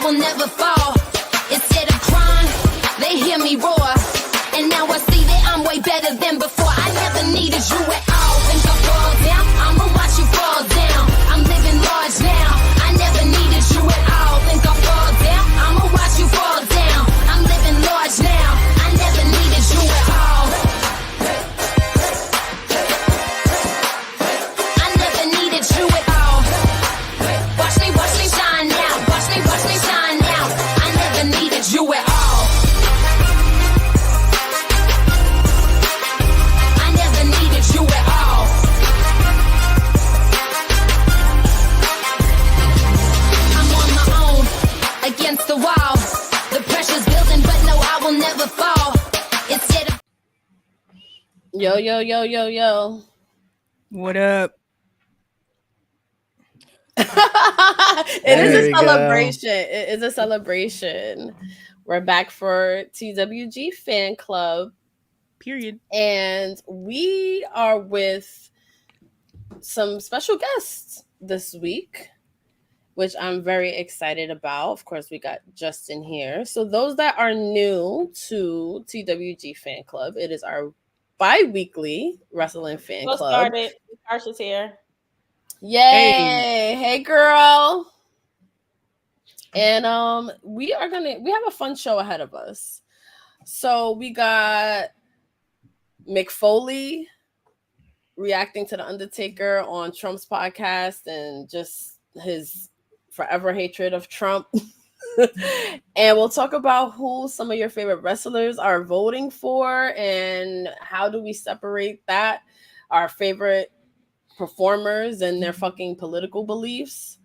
will never fall. Instead of crying, they hear me roar. And now I see that I'm way better than before. I never needed you at all. Think I fall down, I'ma watch you fall down. I'm living large now, I never needed you at all. Think I fall down, I'ma watch you fall down. I'm living large now, I never needed you at all. I never needed you at all. Watch me shine now. Watch me shine now. I never needed you at all. I never needed you at all. I'm on my own, against the wall. The pressure's building, but no, I will never fall. Instead of Yo. What up? It is a celebration. It is a celebration. We're back for TWG Fan Club. Period. And we are with some special guests this week, which I'm very excited about. Of course, we got Justin here. So those that are new to TWG Fan Club, it is our bi-weekly wrestling fan club. Started. Carsha's here. Yay! Hey, girl. And we have a fun show ahead of us. So we got Mick Foley reacting to The Undertaker on Trump's podcast and just his forever hatred of Trump. And we'll talk about who some of your favorite wrestlers are voting for and how do we separate that, our favorite performers and their fucking political beliefs.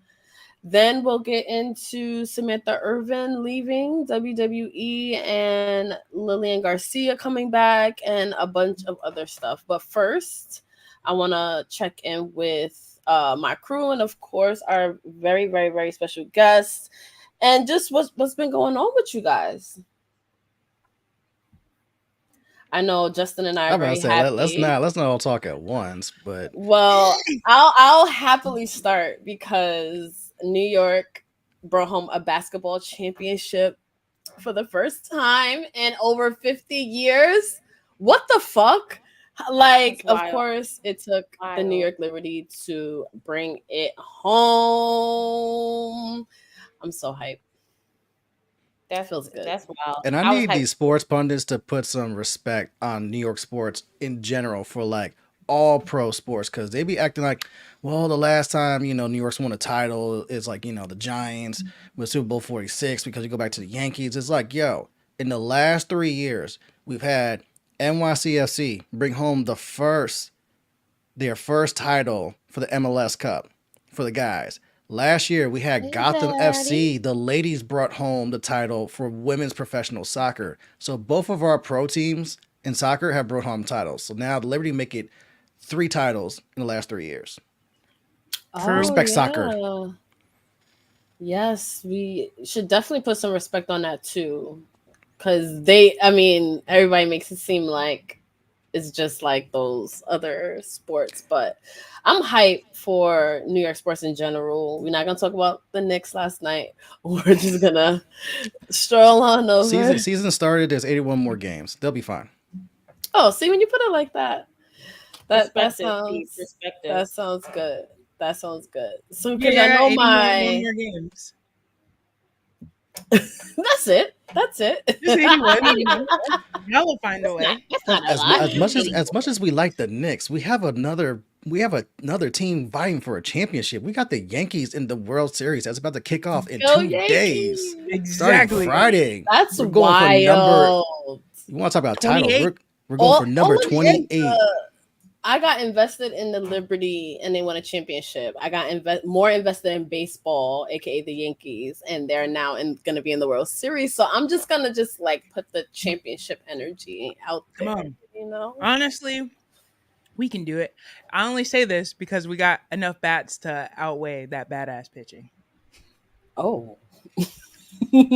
Then we'll get into Samantha Irvin leaving WWE and Lillian Garcia coming back and a bunch of other stuff. But first, I want to check in with my crew and, of course, our very, very, very special guests and just what's been going on with you guys. I know Justin and I are very happy. Let's not all talk at once, but well, I'll happily start because New York brought home a basketball championship for the first time in over 50 years. What the fuck? Like, of course, it took the New York Liberty to bring it home. I'm so hyped. That feels good. That's wild. And I need these sports pundits to put some respect on New York sports in general for like all pro sports, because they be acting like, well, the last time, New York's won a title is like, the Giants with Super Bowl 46, because you go back to the Yankees. It's like, yo, in the last 3 years, we've had NYCFC bring home their first title for the MLS Cup for the guys. Last year, we had Gotham FC. The ladies brought home the title for women's professional soccer. So both of our pro teams in soccer have brought home titles. So now the Liberty make it 3 titles in the last 3 years. Respect soccer. Yes, we should definitely put some respect on that too. Because everybody makes it seem like it's just like those other sports, but I'm hyped for New York sports in general. We're not gonna talk about the Knicks last night. We're just gonna stroll on over. Season started. There's 81 more games. They'll be fine. Oh, see, when you put it like that, that sounds good. That sounds good. So because I know my more games. That's it. Y'all will find a way. As much as we like the Knicks, we have another team vying for a championship. We got the Yankees in the World Series that's about to kick off in 2 days. Exactly. Starting Friday. That's wild. You want to talk about titles? We're going for number 28. I got invested in the Liberty and they won a championship. I got more invested in baseball, aka the Yankees, and they're now going to be in the World Series. So I'm just going to put the championship energy out there. Come on. Honestly, we can do it. I only say this because we got enough bats to outweigh that badass pitching. Oh. My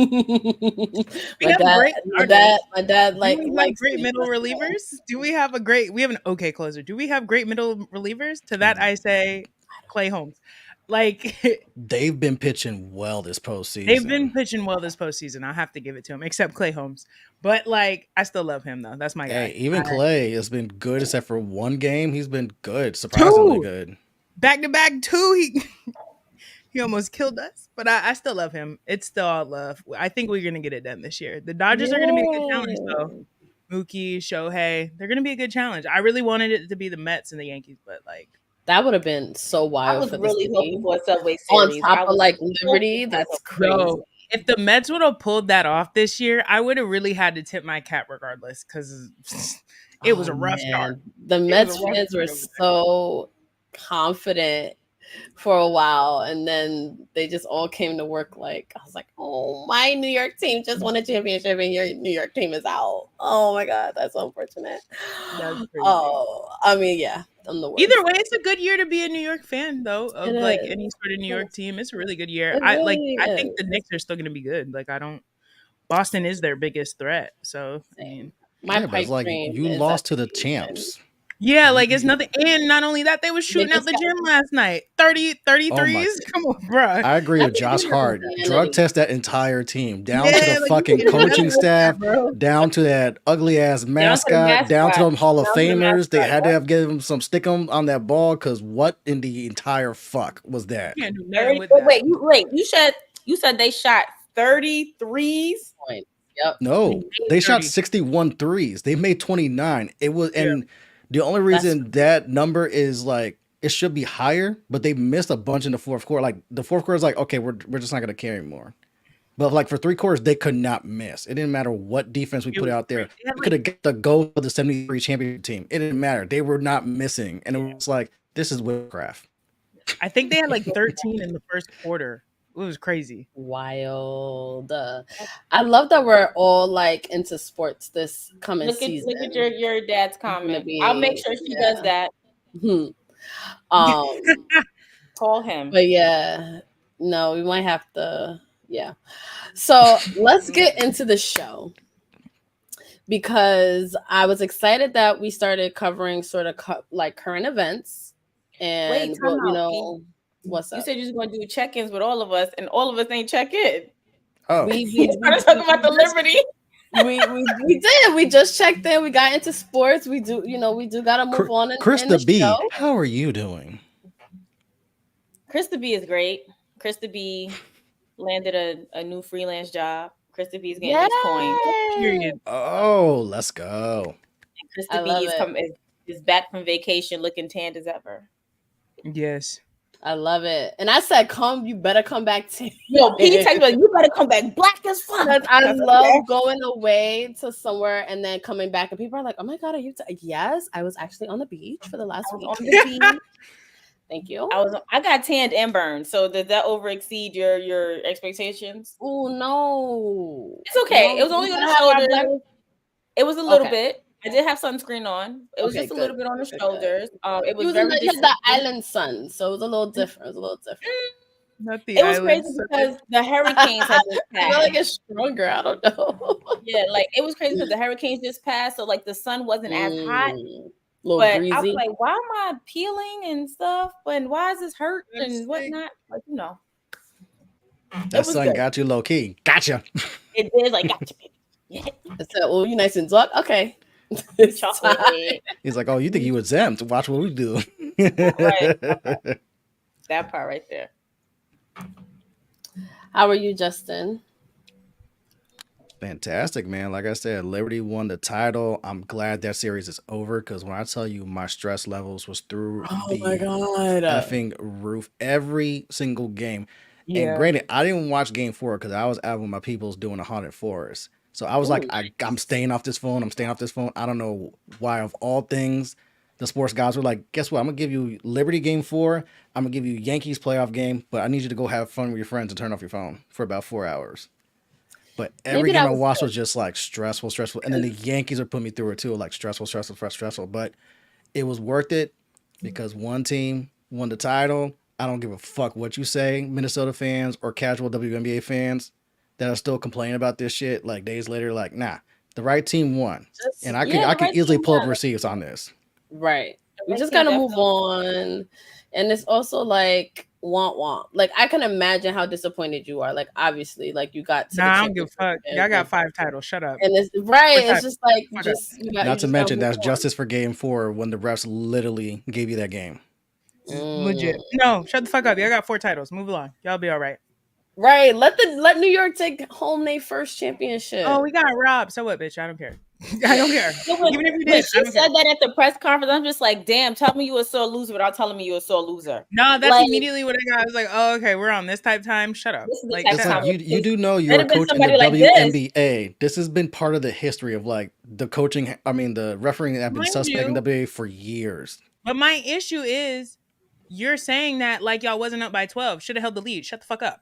dad like great middle relievers. We have an okay closer. Do we have great middle relievers? To that I say Clay Holmes. Like They've been pitching well this postseason. they've been pitching well this postseason. I have to give it to him, except Clay Holmes. But like, I still love him though. That's my Hey, guy. even Clay has been good, except for one game. He's been good, surprisingly good. Back to back 2. He almost killed us, but I still love him. It's still all love. I think we're gonna get it done this year. The Dodgers are gonna be a good challenge though. Mookie, Shohei, they're gonna be a good challenge. I really wanted it to be the Mets and the Yankees, but like That would have been so wild. I was for really this hoping team. for a Subway On Series. top of like hoping Liberty. for That's a- crazy. Yo, if the Mets would have pulled that off this year, I would have really had to tip my cap regardless because it was a rough start. The Mets fans were so confident for a while, and then they just all came to work. Like I was like, "Oh, my New York team just won a championship, and your New York team is out." Oh my god, that's so unfortunate. That's crazy. Oh, I mean, yeah, I'm the worst. Either way, it's a good year to be a New York fan, though. Of It like is. any sort of New York team, it's a really good year. It I really think the Knicks are still going to be good. Like Boston is their biggest threat. So I mean, My Yeah, but pipe it's like dream you is lost to that the champs. yeah, like it's nothing. And not only that, they was shooting out just the got- gym last night. 30 Oh my- 33s. Come on, bro. I agree with That's Josh a Hart. insanity. Drug test that entire team, down to Yeah, the like, fucking you can't coaching do that, staff, bro. down to that ugly ass mascot, down to them Hall of Down to the Famers. They mascot, had to have given him some stick 'em on that ball because what in the entire fuck was that? You can't do nothing with But that. you said they shot 33s. point. Yep. No, they shot 30. 61 threes. They made 29. It was, and the only reason that number is like it should be higher, but they missed a bunch in the fourth quarter. Like the fourth quarter is like, okay, we're just not gonna carry more. But like for 3 quarters, they could not miss. It didn't matter what defense we put out there. We could have got the goal of the 73 championship team. It didn't matter. They were not missing. And it was like, this is witchcraft. I think they had like 13 in the first quarter. It was crazy. Wild. I love that we're all like into sports this coming season. Look at your dad's comment. be- I'll make sure she does that. Hmm. Call him. But yeah, no, we might have to. Yeah. So let's get into the show because I was excited that we started covering sort of like current events and Wait, time you out, know what's You up. said you was going to do check-ins with all of us, and all of us ain't check in. Oh, We We're talking about the Liberty. we did. We just checked in. We got into sports. We do gotta move on. Chris in the the B, show. how are you doing? Chris the B is great. Chris the B landed a new freelance job. Chris the B is getting his coin. Period. Oh, let's go. And Chris I the love B it. is back from vacation looking tanned as ever. Yes. I love it. And I said, you better come back to Yo, P texted me, you better come back black as fuck. I love going away to somewhere and then coming back and people are like, oh my God, are you yes, I was actually on the beach for the last week. on the beach. Thank you. I got tanned and burned. So did that over exceed your expectations? Oh no. It's okay. No, it was only you on gotta the have our shoulders. black- It was a little Okay. bit. I did have sunscreen on. It was Okay, just a good. little bit on the Good. shoulders. It was You very had the deceiving. island sun, so it was a little different. Not the It was island. crazy because the hurricanes had just I feel passed. like it's stronger. I don't know. Yeah, like it was crazy because the hurricanes just passed, so like the sun wasn't as hot. Little But breezy. I was like, why am I peeling and stuff? And why is this hurt and whatnot? Like, That was sun good. got you low key. Gotcha. It did like gotcha, baby. Yeah. I said, well, you nice and dark. Okay. Chocolate head. He's like, oh, you think you exempt? Watch what we do. Right. That part right there. How are you, Justin? Fantastic, man. Like I said, Liberty won the title. I'm glad that series is over because when I tell you my stress levels was through the God. effing roof every single game. Yeah. And granted, I didn't watch game 4 because I was out with my peoples doing a haunted forest. So I was like, I'm staying off this phone. I don't know why, of all things, the sports guys were like, guess what? I'm going to give you Liberty game 4. I'm going to give you Yankees playoff game, but I need you to go have fun with your friends and turn off your phone for about 4 hours. But every game I watched was just like stressful. And then the Yankees are putting me through it too, like stressful. But it was worth it because one team won the title. I don't give a fuck what you say, Minnesota fans or casual WNBA fans that are still complaining about this shit. Like days later, like, nah, the right team won. And I could easily pull up receipts on this. Right. We just got to move on And it's also like want want. Like I can imagine how disappointed you are. Like obviously, like you got to the Nah, I don't give a championship fuck. Y'all got 5 titles. Shut up. and it's right. 4 It's titles. just like Fuck up. Not to just gotta mention move that's on. justice for game 4 when the refs literally gave you that game. Legit. No, shut the fuck up. Y'all got 4 titles. Move along. Y'all be all right. Right. Let New York take home their first championship. Oh, we got robbed. So what, bitch? I don't care. I don't care. Even if you When did, I she don't care. said that at the press conference, I'm just like, damn, tell me you a sore loser without telling me you a sore loser. No, that's Like, immediately what I got. I was like, oh, okay, we're on this type time. Shut up. This is the Like, type It's shut of up. like time you do know you're a have been coach in the somebody like this. WNBA. This has been part of the history of like the coaching. I mean, the refereeing have been Mind suspect in you- WNBA for years. But my issue is you're saying that like y'all wasn't up by 12. Should have held the lead. Shut the fuck up.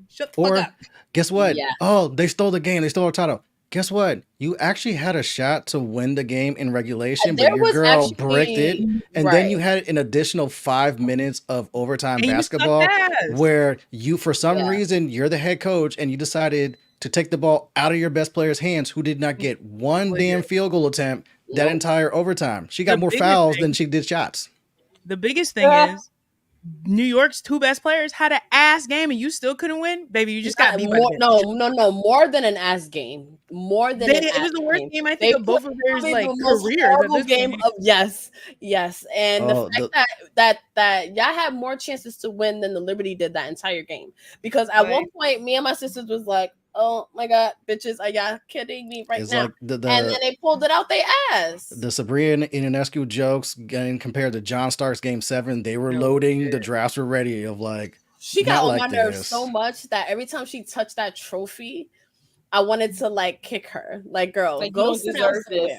Shut the fuck Or up. guess what? Yeah. Oh, they stole the game. They stole our title. Guess what? You actually had a shot to win the game in regulation, but There your was girl actually bricked it. And then you right. had an additional 5 minutes of overtime And you sucked basketball ass. where you, for some Yeah. reason, you're the head coach and you decided to take the ball out of your best player's hands who did not get one Legit. damn field goal attempt that Nope. entire overtime. She got The more biggest fouls thing- than she did shots. The biggest thing is New York's 2 best players had an ass game and you still couldn't win? Baby, you just got beat by the more, no, more than an ass game. More than an It ass was the worst game I They think of both put of theirs probably like the most careers. At horrible this game point. of yes. And Oh, the fact that y'all had more chances to win than the Liberty did that entire game. Because at one point, me and my sisters was like, "Oh my god, bitches, are y'all kidding me right It's now?" like And then they pulled it out their ass. the Sabrina Ionescu jokes getting compared to John Stark's game 7. They were loading, the drafts were ready of like She got not on like my nerves this. so much that every time she touched that trophy, I wanted to like kick her. Like, girl, Like, you go don't sit down deserve this. somewhere.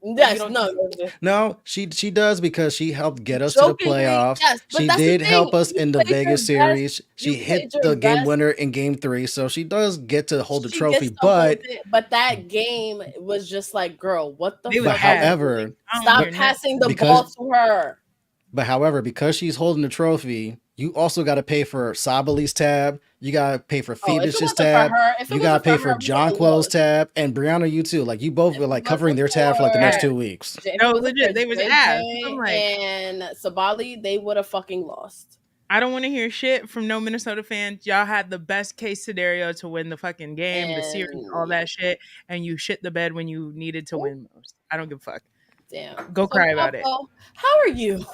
Like, Yes, you don't no. deserve this. No, she does because she helped get us to the Jokingly, playoffs. yes, but She that's the did help thing. us You in the played your Vegas best. series. You She hit played your the game best. winner in game 3, so she does get to hold the She trophy. gets to hold But it, but that game was just like, girl, what the They was fuck? ass. however, Stop but- passing the because- ball to her. because she's holding the trophy, you also got to pay for Sabali's tab. You got to pay for Oh, if it Phoebus's wasn't for tab. her, if it You got to wasn't pay for for her, we John would've Quell's lost. tab, and Brianna, you too. Like you both If were it like covering their wasn't tab for like the next for- 2 weeks. If it No, wasn't legit, for they was JJ ass. I'm like- and Sabali, they would have fucking lost. I don't want to hear shit from no Minnesota fans. Y'all had the best case scenario to win the fucking game, the series, all that shit, and you shit the bed when you needed to win most. I don't give a fuck. Damn. Go cry about it. Pablo, how are you?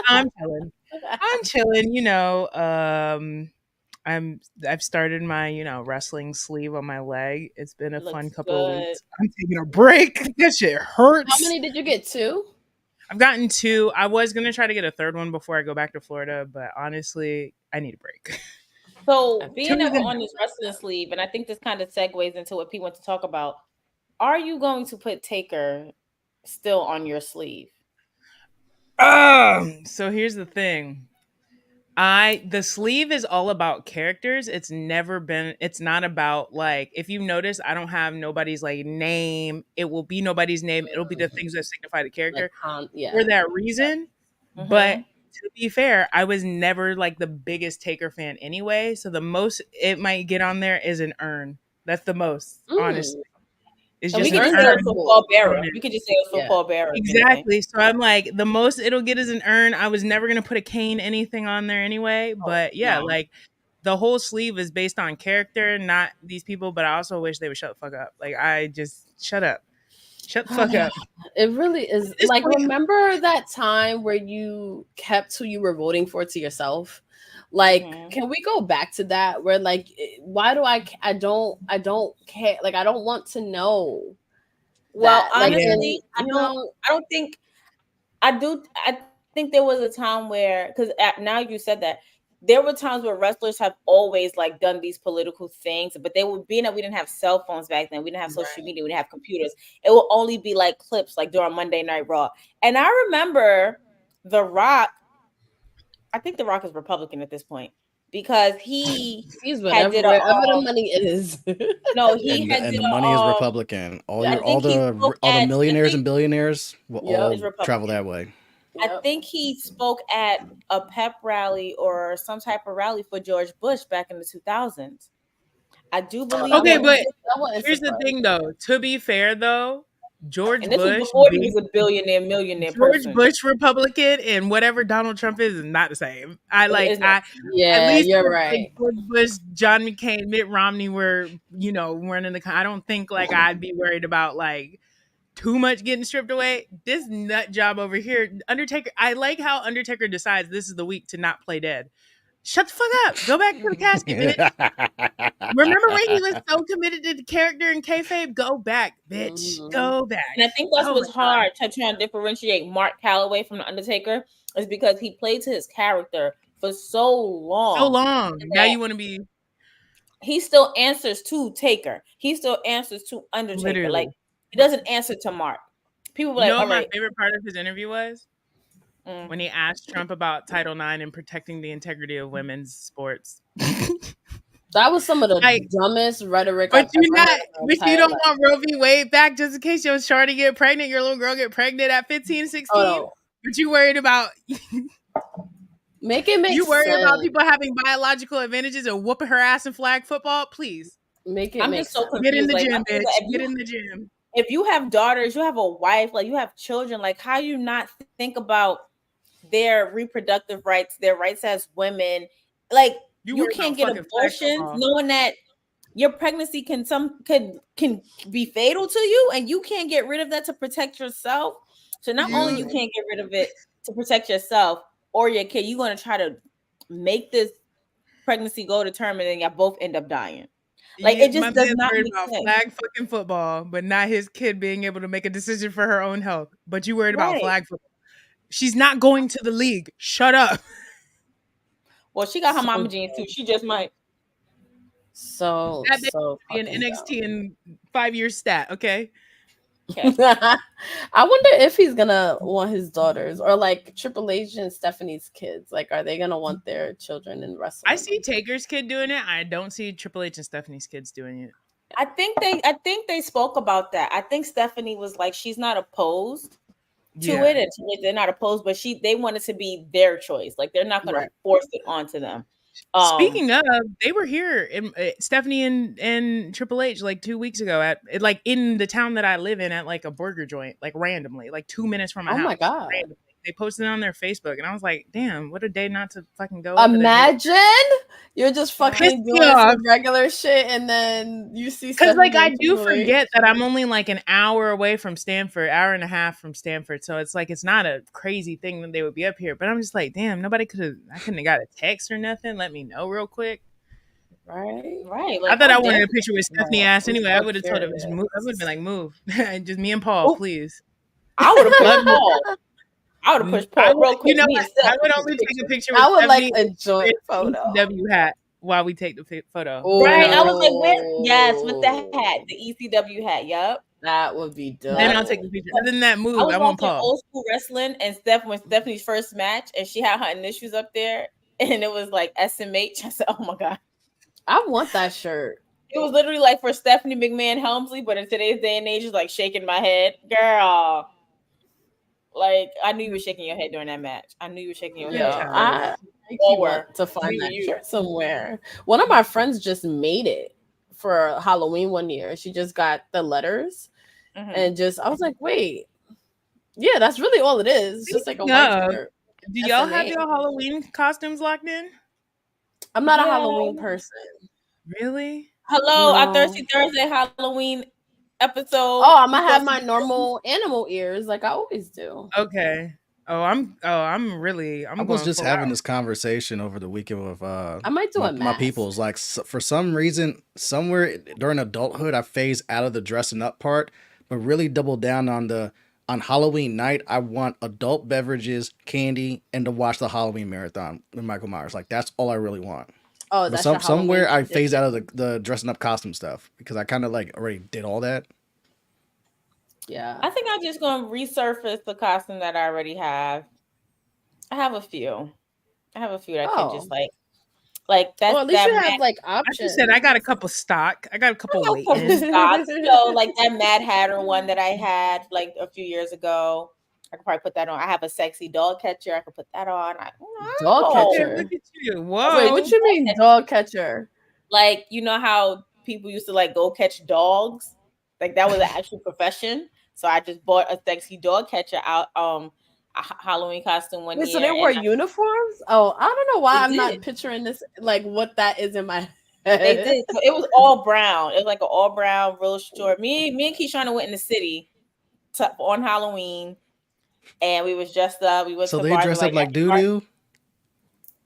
I'm chilling. I'm chilling. You know, I've started my wrestling sleeve on my leg. It's been a Looks fun couple of good. weeks. I'm taking a break. That shit hurts. How many did you get? 2? I've gotten 2. I was gonna try to get a 3rd one before I go back to Florida, but honestly, I need a break. So being Two that we're good- on this wrestling sleeve, and I think this kind of segues into what Pete wants to talk about. Are you going to put Taker still on your sleeve? So here's the thing. The sleeve is all about characters. It's not about like, if you notice, I don't have nobody's like name. It will be nobody's name. It'll be the things that signify the character for that reason. But to be fair, I was never like the biggest Taker fan anyway. So the most it might get on there is an urn. That's the most, honestly. It's And we just could an just say urn. it's for Paul Bearer. We could just say it's for Yeah. Paul Bearer. if anything. Exactly. So I'm like, the most it'll get is an urn. I was never gonna put a cane anything on there anyway. But yeah, no. like the whole sleeve is based on character, not these people. But I also wish they would shut the fuck up. Like I just shut up. Shut the fuck up. It really is. This Like, point- remember that time where you kept who you were voting for to yourself? Like, can we go back to that? Where like, why do I don't care? Like, I don't want to know. Well, that. Like, honestly, and, you know, I don't think I do. I think there was a time where, because now you said that, there were times where wrestlers have always like done these political things, but they would, being that we didn't have cell phones back then, we didn't have social media, we didn't have computers. It will only be like clips, like during Monday Night Raw. And I remember The Rock. I think The Rock is Republican at this point because he's whatever the money is. No, he and, had and did the money is all- Republican. All I your all think he the spoke all the at- millionaires I think- and billionaires will all is Republican. travel that way. I think he spoke at a pep rally or some type of rally for George Bush back in the 2000s. I do believe. Okay, that- but I wasn't here's the surprised. thing though. To be fair though, George And this was Bush, before he was a billionaire, millionaire George person. Bush Republican, and whatever Donald Trump is not the same. It's not. At Yeah, least you're if, right. like, George Bush, John McCain, Mitt Romney were, running the. I don't think like I'd be worried about like too much getting stripped away. This nut job over here, Undertaker. I like how Undertaker decides this is the week to not play dead. Shut the fuck up. Go back to the casket, bitch. Remember when he was so committed to the character in kayfabe? Go back, bitch. Mhm. Go back. And I think that's Oh what's my God. hard to try and differentiate Mark Calloway from the Undertaker is because he played to his character for so long. So long. Now that you want to be he still answers to Taker. He still answers to Undertaker. literally. Like he doesn't answer to Mark. People were You like, know all what my right. favorite part of his interview was? Mm. When he asked Trump about Title IX and protecting the integrity of women's sports. That was some of the Like, dumbest rhetoric But I've ever heard in my you entire don't life. want Roe v. Wade back just in case your shorty get pregnant, your little girl get pregnant at 15, 16. Oh, But you worried about make it make you worried sense. about people having biological advantages and whooping her ass in flag football? Please. Make it I'm make just so sense. confused. Get in the Like, gym, my thing is bitch. that Get in the gym. if you have daughters, you have a wife, like you have children, like how you not think about their reproductive rights, their rights as women? Like you worried can't about get fucking flag abortions football. knowing that your pregnancy can be fatal to you, and you can't get rid of that to protect yourself. So not only you can't get rid of it to protect yourself or your kid, you're going to try to make this pregnancy go to term, and then y'all both end up dying. Like it My just does man's not worried make about sense. flag fucking football, but not his kid being able to make a decision for her own health. But you worried about Right. flag football. She's not going to the league. Shut up. Well, she got her So mama jeans too. She just might. So That bitch so be an fucking NXT in 5 years stat, okay? Okay. dumb. I wonder if he's gonna want his daughters or like Triple H and Stephanie's kids. Like, are they gonna want their children in wrestling? I see Taker's kid doing it. I don't see Triple H and Stephanie's kids doing it. I think they spoke about that. I think Stephanie was like, she's not opposed to it, and they're not opposed, but they want it to be their choice. Like they're not going Right. to force it onto them. Speaking of, they were here in Stephanie and Triple H like 2 weeks ago at like in the town that I live in at like a burger joint, like randomly, like 2 minutes from my house. Oh my god! Randomly. They posted it on their Facebook, and I was like, "Damn, what a day not to fucking go." over there. Imagine you're just fucking Pissed doing me off. some regular shit, and then you see Because like Stephanie I and do Triple H. forget that I'm only like an hour away from Stanford, hour and a half from Stanford. So it's like it's not a crazy thing that they would be up here. But I'm just like, damn, I couldn't have got a text or nothing. Let me know real quick. Right? Right. I thought I wanted a picture with Stephanie ass I'm anyway. so I would have told her, curious. I would have been like, move. Just me and Paul, Oop. please. I would have Love pushed Paul. I would have pushed I Paul would, real quick. you know, Me and I Steph would took only a take a picture with I would like Stephanie a joint photo. ECW hat while we take the photo. Right. I was like, where? Yes, with the Oh, hat, the ECW hat. Yup. that would be dope. Then I'll take the picture. Other than that, I move. was I want watching Paul. old school wrestling, and when Stephanie's first match, and she had her initials up there, and it was like SMH. I said, oh my god. I want that shirt. It was literally like for Stephanie McMahon Helmsley, but in today's day and age, it's like shaking my head. Girl. Like, I knew you were shaking your head during that match. I knew you were shaking your Yeah, head. I All want to Me find and that you. shirt somewhere. One of my friends just made it for Halloween one year. She just got the letters Mhm. and just I was like, wait, yeah, that's really all it is. It's just like a white Yeah. shirt. Do That's y'all the have name. your Halloween costumes locked in? I'm not a Yeah. Halloween person. Really? Hello, our No. Thirsty Thursday Halloween episode. Oh, I'm gonna We have posted- my normal animal ears like I always do. Okay. I'm I was just having this conversation over the weekend with I might do a my mask. peoples. Like for some reason, somewhere during adulthood, I phased out of the dressing up part, but really doubled down on Halloween night. I want adult beverages, candy, and to watch the Halloween marathon with Michael Myers. Like that's all I really want. Oh, But that's your somewhere I Halloween phased out of the dressing up costume stuff because I kind of like already did all that. Yeah. I think I'm just gonna resurface the costume that I already have. I have a few. that I can just like that's Well, at least that you have Mad, like I options. just said I got a couple stock. I got a couple I got a waiting. couple stocks. So like that Mad Hatter one that I had like a few years ago. I could probably put that on. I have a sexy dog catcher. I could put that on. Dog Oh. catcher. Look at you. Whoa. Wait, what you mean dog catcher? Like, you know how people used to like go catch dogs? Like that was an actual profession. So I just bought a sexy dog catcher out a Halloween costume one Wait, year. so they wore uniforms? Oh, I don't know why They I'm not did. picturing this, like what that is in my They head. did. So it was all brown. It was like an all brown, real short. Me and Keyshawn went in the city on Halloween, and we was dressed up. We went So to they bars. dressed up like doo doo.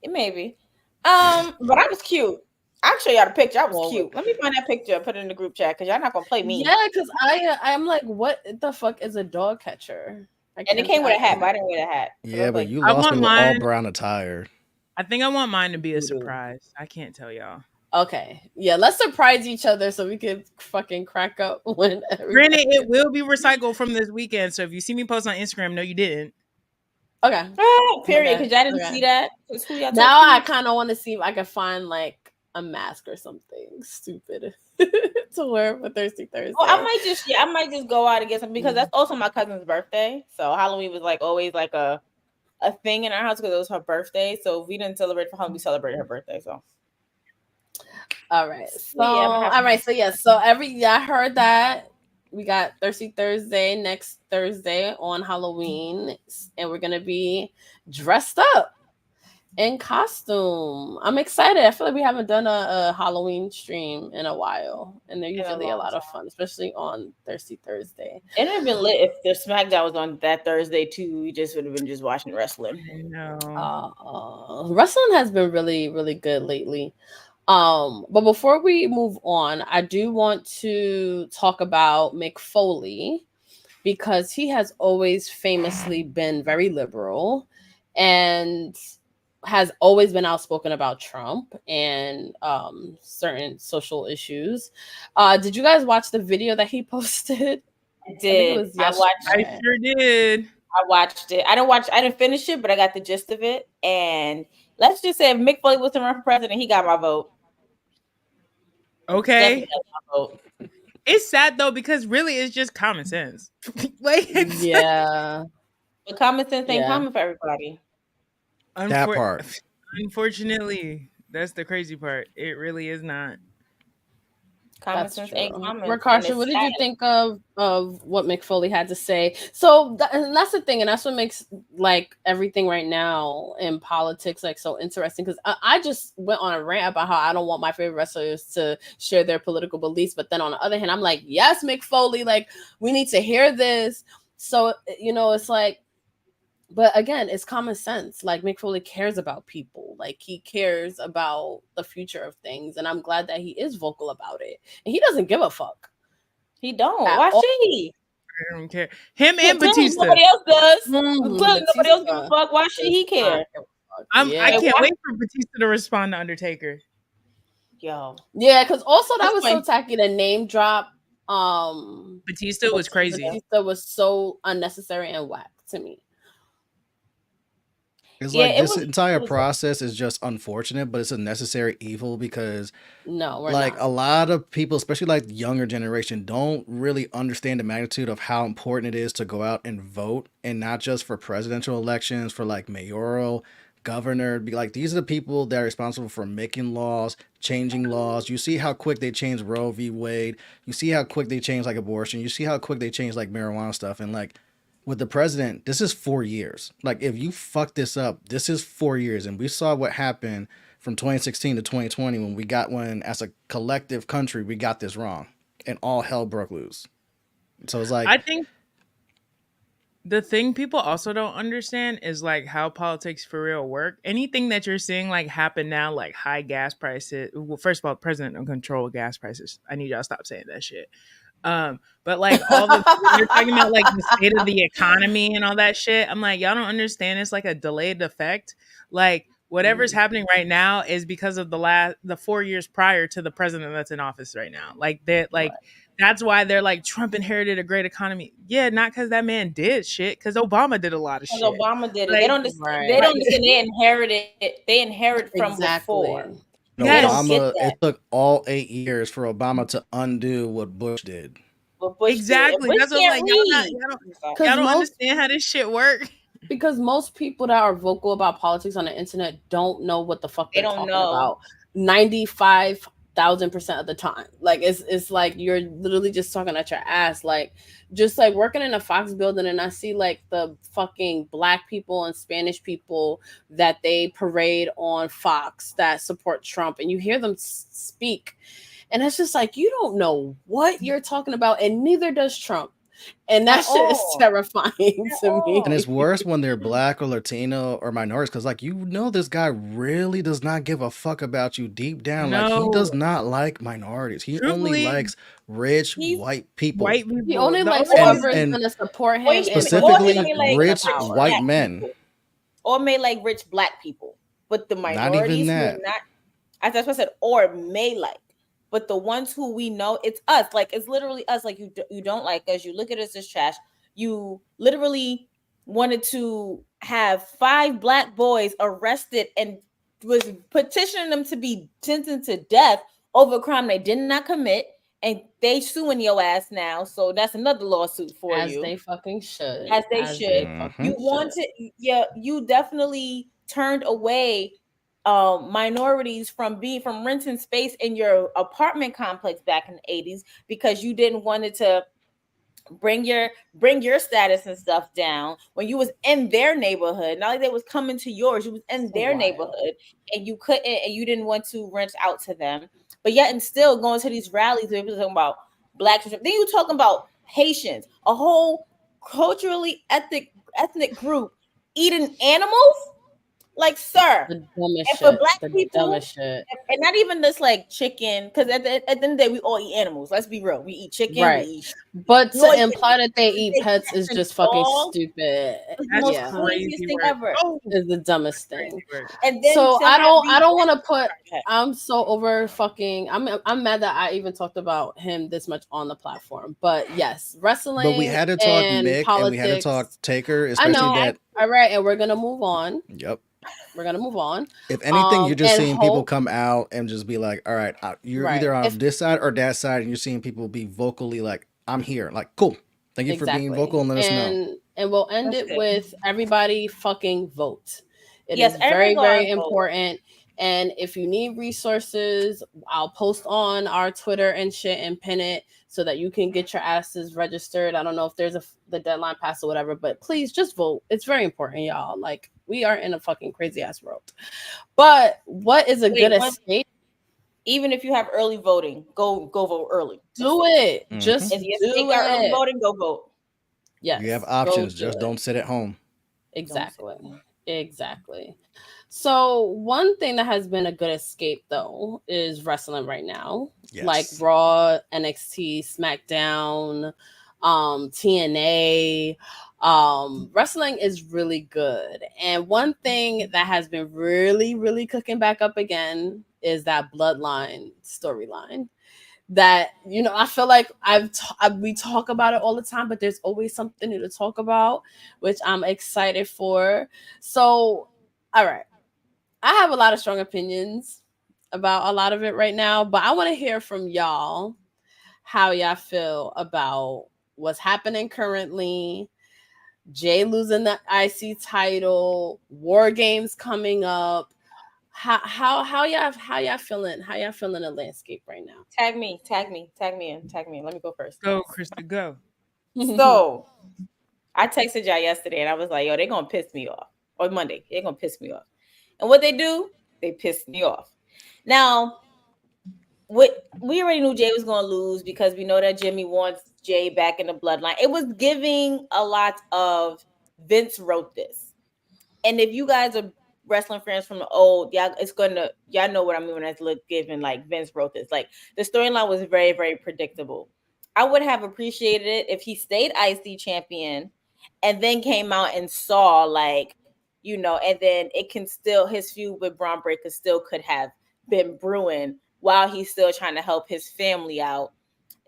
Maybe. But I was cute. I'll show y'all the picture. I was Well, cute. Let me find that picture and put it in the group chat because y'all not gonna play me. Yeah, because I'm like, what the fuck is a dog catcher? And it came with a hat, but I didn't wear the hat. So Yeah, but like, you I lost want me with all mine. brown attire. I think I want mine to be a Doo-doo. surprise. I can't tell y'all. Okay, yeah, let's surprise each other so we can fucking crack up when. Granted, it will be recycled from this weekend. So if you see me post on Instagram, no, you didn't. Okay. period. Okay, Because y'all didn't okay. see that. 'Cause who y'all Now I took? kind of want to see if I can find like a mask or something stupid to wear for Thirsty Thursday. Oh, I might just go out and get some because that's also my cousin's birthday. So Halloween was like always like a thing in our house because it was her birthday. So if we didn't celebrate for Halloween, we celebrated her birthday. So All right. So yeah, all right. So yeah. So I heard that we got Thirsty Thursday next Thursday on Halloween, and we're gonna be dressed up in costume. I'm excited. I feel like we haven't done a Halloween stream in a while, and they're usually a lot of fun, especially on Thirsty Thursday. It would have been lit if the SmackDown was on that Thursday too. We just would have been just watching wrestling. No. Wrestling has been really, really good lately. But before we move on, I do want to talk about Mick Foley because he has always famously been very liberal and has always been outspoken about Trump and certain social issues. Did you guys watch the video that he posted? I did. I sure did. I watched it. I didn't finish it, but I got the gist of it. And let's just say if Mick Foley was to run for president, he got my vote. Okay. Definitely got my vote. It's sad though because really it's just common sense. Like yeah. But common sense ain't common for everybody. That part. Unfortunately, that's the crazy part. It really is not. Common sense ain't common. Rakarsha, what did you think of what Mick Foley had to say? So and that's the thing, and that's what makes like everything right now in politics like so interesting. Because I just went on a rant about how I don't want my favorite wrestlers to share their political beliefs, but then on the other hand, I'm like, yes, Mick Foley, like we need to hear this. So it's like. But again, it's common sense. Like Mick Foley cares about people. Like he cares about the future of things. And I'm glad that he is vocal about it. And he doesn't give a fuck. He don't. Why should he? I don't care. Him and Batista. Nobody else does. Mm-hmm. Nobody else give a fuck. Why should he care? I can't wait for Batista to respond to Undertaker. Yo. Yeah, because also that was so tacky. The name drop. Batista was crazy. Batista was so unnecessary and whack to me. It's like this entire process is just unfortunate, but it's a necessary evil because a lot of people, especially like the younger generation, don't really understand the magnitude of how important it is to go out and vote, and not just for presidential elections, for like mayoral, governor. Like these are the people that are responsible for making laws, changing laws. You see how quick they changed Roe v. Wade. You see how quick they changed like abortion. You see how quick they changed like marijuana stuff, and like. With the president, this is 4 years. Like, if you fuck this up, this is 4 years. And we saw what happened from 2016 to 2020 when as a collective country, we got this wrong. And all hell broke loose. So it's like... I think the thing people also don't understand is, like, how politics for real work. Anything that you're seeing, like, happen now, like high gas prices... Well, first of all, the president don't control gas prices. I need y'all to stop saying that shit. But like all the you're talking about like the state of the economy and all that shit. I'm like, y'all don't understand. It's like a delayed effect. Like whatever's happening right now is because of the 4 years prior to the president that's in office right now. Like that, like that's why they're like Trump inherited a great economy. Yeah, not because that man did shit. Because Obama did a lot of shit. Obama did it. Like, they don't understand. They don't understand. They inherited it. They inherit from before. No, Obama, it took all 8 years for Obama to undo what Bush did. Exactly. That's what I'm like. Y'all don't understand how this shit works. Because most people that are vocal about politics on the internet don't know what the fuck they're talking about. 95% 1,000% of the time. Like it's like you're literally just talking at your ass. Like just like working in a Fox building, and I see like the fucking black people and Spanish people that they parade on Fox that support Trump, and you hear them speak, and it's just like you don't know what you're talking about, and neither does Trump. And that At shit is all. terrifying At to all. And it's me. worse when they're black or Latino or minorities, because like this guy really does not give a fuck about you deep down. Like he No, does not like minorities. He only truthfully, likes rich He's white people, white He people. only The likes only whoever reason, is and gonna support or him and put or him he in a may specifically like position of rich rich power. white black men. people, or may like rich black people, but the Not even minorities who are that. not, as that's what I said, or may like, but the ones who we know, it's us. Like it's literally us. Like you don't like us. You look at us as trash. You literally wanted to have 5 black boys arrested and was petitioning them to be sentenced to death over a crime they did not commit, and they suing your ass now. So that's another lawsuit for As you, they fucking should. as they As they should. Hmm. You fucking should. wanted, yeah, you definitely turned away minorities from renting space in your apartment complex back in the 80s because you didn't want it to bring your status and stuff down when you was in their neighborhood. Not like they was coming to yours, you was in So their wild. neighborhood, and you couldn't, and you didn't want to rent out to them. But yet and still going to these rallies where people talking about blacks, then you talking about Haitians, a whole culturally ethnic group eating animals. Like, sir, The dumbest and for shit. black The people, dumbest shit. and not even this like chicken, because at the end of the day, we all eat animals. Let's be real. We eat chicken, we Right. eat, But we all to eat, imply that they to eat say pets cats is and just fucking dogs stupid. is the most that's Yeah. craziest crazy thing work. ever. Oh, Is the dumbest crazy thing. work. And then So to I have don't I these don't want to put black, I'm so over fucking I'm mad that I even talked about him this much on the platform. But yes, But we wrestling had to talk and Mick and we had to talk politics. Taker, I especially know. that. All right, and we're gonna move on. Yep. We're gonna move on. If anything, you're just And seeing people hope come out and just be like, all right, you're right. either If on this side or that side, and you're seeing people be vocally like, I'm here. Like, cool. Thank you for being vocal exactly. and let us know. And we'll end that's it good. with everybody fucking vote. It Yes, is everybody very, go out very and vote. important. And if you need resources, I'll post on our Twitter and shit and pin it so that you can get your asses registered. I don't know if there's the deadline passed or whatever, but please just vote. It's very important, y'all. Like we are in a fucking crazy ass world. But what is a Wait, good what? escape? Even if you have early voting, go vote early. Do it. Hmm. Just If your state do got early it. voting, go vote. You have Yes, go options. do Just it. don't sit at home. Don't say Exactly. no. Exactly. So one thing that has been a good escape though is wrestling right now. Like Yes. Raw, NXT, SmackDown, TNA. Wrestling is really good. And one thing that has been really, really cooking back up again is that bloodline storyline that I feel like we talk about it all the time, but there's always something new to talk about, which I'm excited for. So all right, I have a lot of strong opinions about a lot of it right now, but I want to hear from y'all how y'all feel about what's happening currently. Jay losing the IC title, War Games coming up. How y'all feeling? How y'all feeling the landscape right now? Tag me, tag me, tag me in, tag me in. Let me go first. Go, Krista, go. So I texted y'all yesterday and I was like, yo, they're gonna piss me off. Or Monday, they're gonna piss me off. And what they do, they piss me off. Now, what we already knew Jay was gonna lose because we know that Jimmy wants Jay back in the bloodline. It was giving a lot of Vince wrote this. And if you guys are wrestling fans from the old, y'all know what I mean when I look giving like Vince wrote this. Like the storyline was very, very predictable. I would have appreciated it if he stayed IC champion and then came out and saw like, and then it can still his feud with Braun Breaker still could have been brewing while he's still trying to help his family out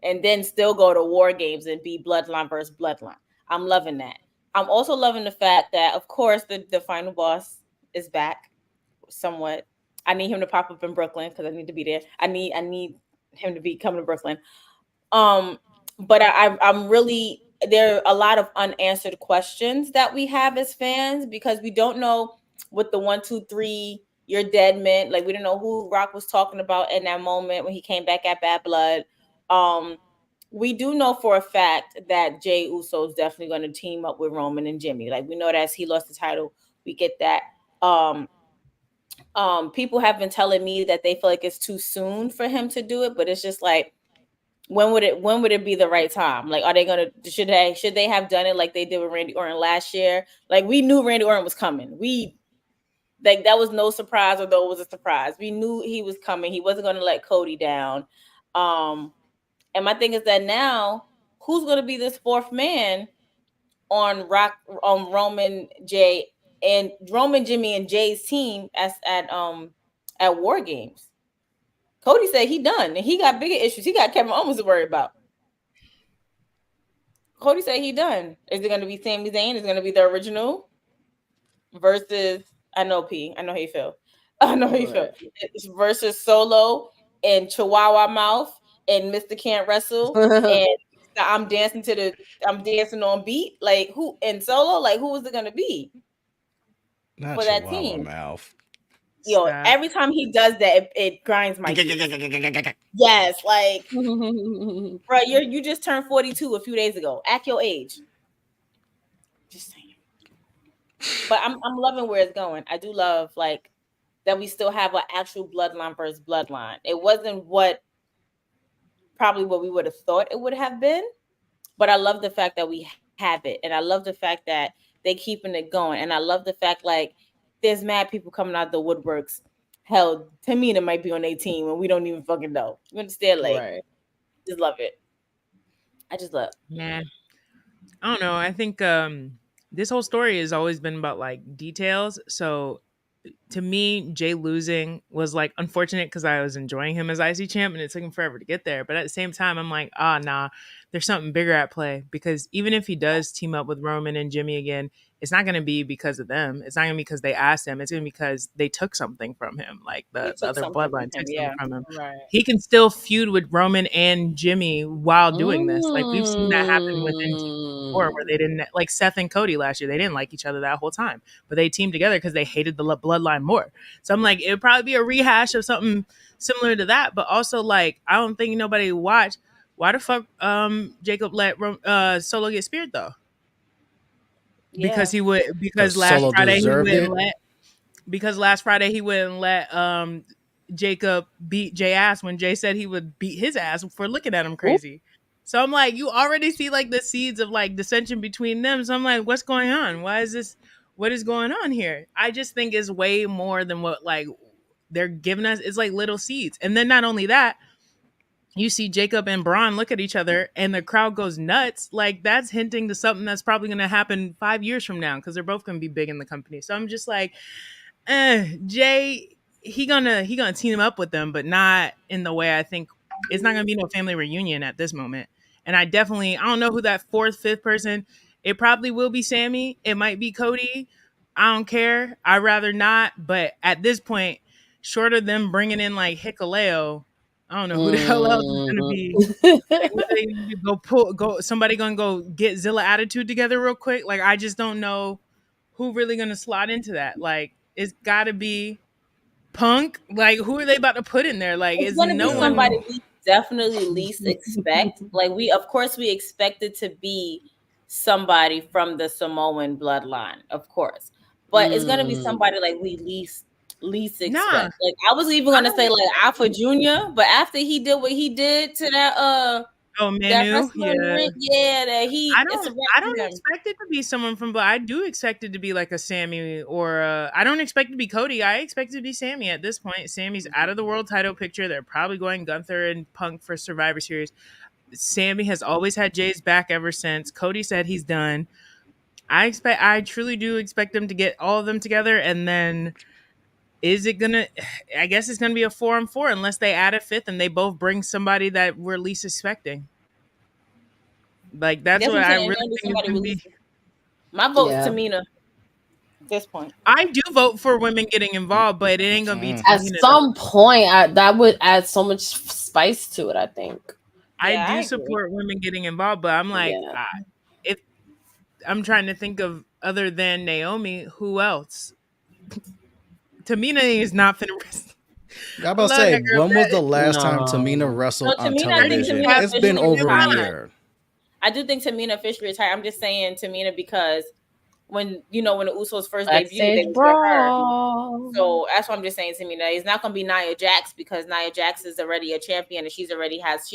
and then still go to War Games and be bloodline versus bloodline. I'm loving that. I'm also loving the fact that, of course, the final boss is back somewhat. I need him to pop up in Brooklyn because I need to be there. I need him to be coming to Brooklyn. But I'm really, there are a lot of unanswered questions that we have as fans because we don't know what the 1, 2, 3 You're dead men. Like we don't know who Rock was talking about in that moment when he came back at Bad Blood. We do know for a fact that Jey Uso is definitely going to team up with Roman and Jimmy. Like we know that as he lost the title, we get that. People have been telling me that they feel like it's too soon for him to do it, but it's just like, when would it be the right time? Like, are they gonna should they have done it like they did with Randy Orton last year? Like we knew Randy Orton was coming. We like that was no surprise, although it was a surprise. We knew he was coming. He wasn't gonna let Cody down. And my thing is that now, who's gonna be this fourth man on Roman, Jay, and Roman, Jimmy, and Jay's team at War Games? Cody said he done, and he got bigger issues. He got Kevin Owens to worry about. Cody said he done. Is it going to be Sami Zayn? Is it going to be the original versus? I know P. I know how you feel. I know how you feel. It's versus Solo and Chihuahua Mouth and Mr. Can't Wrestle and I'm dancing on beat. Like who and Solo? Like who is it going to be Not for that Chihuahua team? mouth. Yo, Stop. every time he does that, it grinds my gears. Yes, like, bro, you just turned 42 a few days ago. Act your age. Just saying. But I'm loving where it's going. I do love like that we still have an actual bloodline versus bloodline. It wasn't probably what we would have thought it would have been, but I love the fact that we have it, and I love the fact that they keeping it going, and I love the fact like there's mad people coming out the woodworks. Hell, Tamina might be on their team and we don't even fucking know. You understand? Like, Right. just love it. I just love. Yeah. I don't know. I think this whole story has always been about like details. So to me, Jay losing was like unfortunate because I was enjoying him as IC champ and it took him forever to get there. But at the same time, I'm like, nah, there's something bigger at play, because even if he does team up with Roman and Jimmy again, it's not going to be because of them. It's not going to be because they asked him. It's going to be because they took something from him. Like the other bloodline took something from him. Right. He can still feud with Roman and Jimmy while doing this. Like we've seen that happen within before, where they didn't, like Seth and Cody last year, they didn't like each other that whole time, but they teamed together because they hated the bloodline more. So I'm like, it would probably be a rehash of something similar to that, but also like I don't think nobody watched. Why the fuck Jacob let Solo get speared though? Because he would last Solo Friday he deserved wouldn't it? let last Friday he wouldn't let Jacob beat Jay ass when Jay said he would beat his ass for looking at him crazy. So I'm like, you already see like the seeds of like dissension between them. So I'm like, what's going on? What is going on here? I just think it's way more than what like they're giving us. It's like little seeds. And then not only that, you see Jacob and Braun look at each other and the crowd goes nuts. Like that's hinting to something that's probably going to happen 5 years from now, because they're both going to be big in the company. So I'm just like, Jay, he gonna team up with them, but not in the way I think. It's not gonna be no family reunion at this moment. And I don't know who that fourth, fifth person. It probably will be Sammy. It might be Cody. I don't care. I'd rather not. But at this point, short of them bringing in like Hikaleo, I don't know who the hell else is gonna be. Like, what they need to go somebody gonna go get Zilla Attitude together real quick. Like I just don't know who really gonna slot into that. Like it's gotta be Punk. Like who are they about to put in there? Like It's is gonna be no somebody one. we definitely least expect. Like we expect it to be somebody from the Samoan bloodline, of course. But it's gonna be somebody like we least expect. Nah, Like I was even gonna say like Alpha Junior, but after he did what he did to that that Manu, wrestler in the ring, that it's a wrap I for don't him. expect it to be someone from, but I do expect it to be like a Sammy or I don't expect it to be Cody. I expect it to be Sammy at this point. Sammy's out of the world title picture. They're probably going Gunther and Punk for Survivor Series. Sammy has always had Jay's back ever since. Cody said he's done. I truly do expect them to get all of them together, and then is it gonna? I guess it's gonna be a 4-on-4 unless they add a fifth and they both bring somebody that we're least expecting. Like that's what I really think is gonna be. My vote is Tamina at this point. I do vote for women getting involved, but it ain't gonna be at Tamina. some point. That would add so much spice to it. I think. I do support women getting involved, but I'm like, if I'm trying to think of other than Naomi, who else? Tamina is not finna wrestle. I'm about to Love say, that girl, when was but the last time No. Tamina wrestled No, on Tamina, I think television? Tamina It's been officially over a retired. year. I do think Tamina officially retired. I'm just saying Tamina because when the Usos first debuted, Backstage they was with her. brawl. So that's what I'm just saying, Tamina. It's not gonna be Nia Jax because Nia Jax is already a champion and she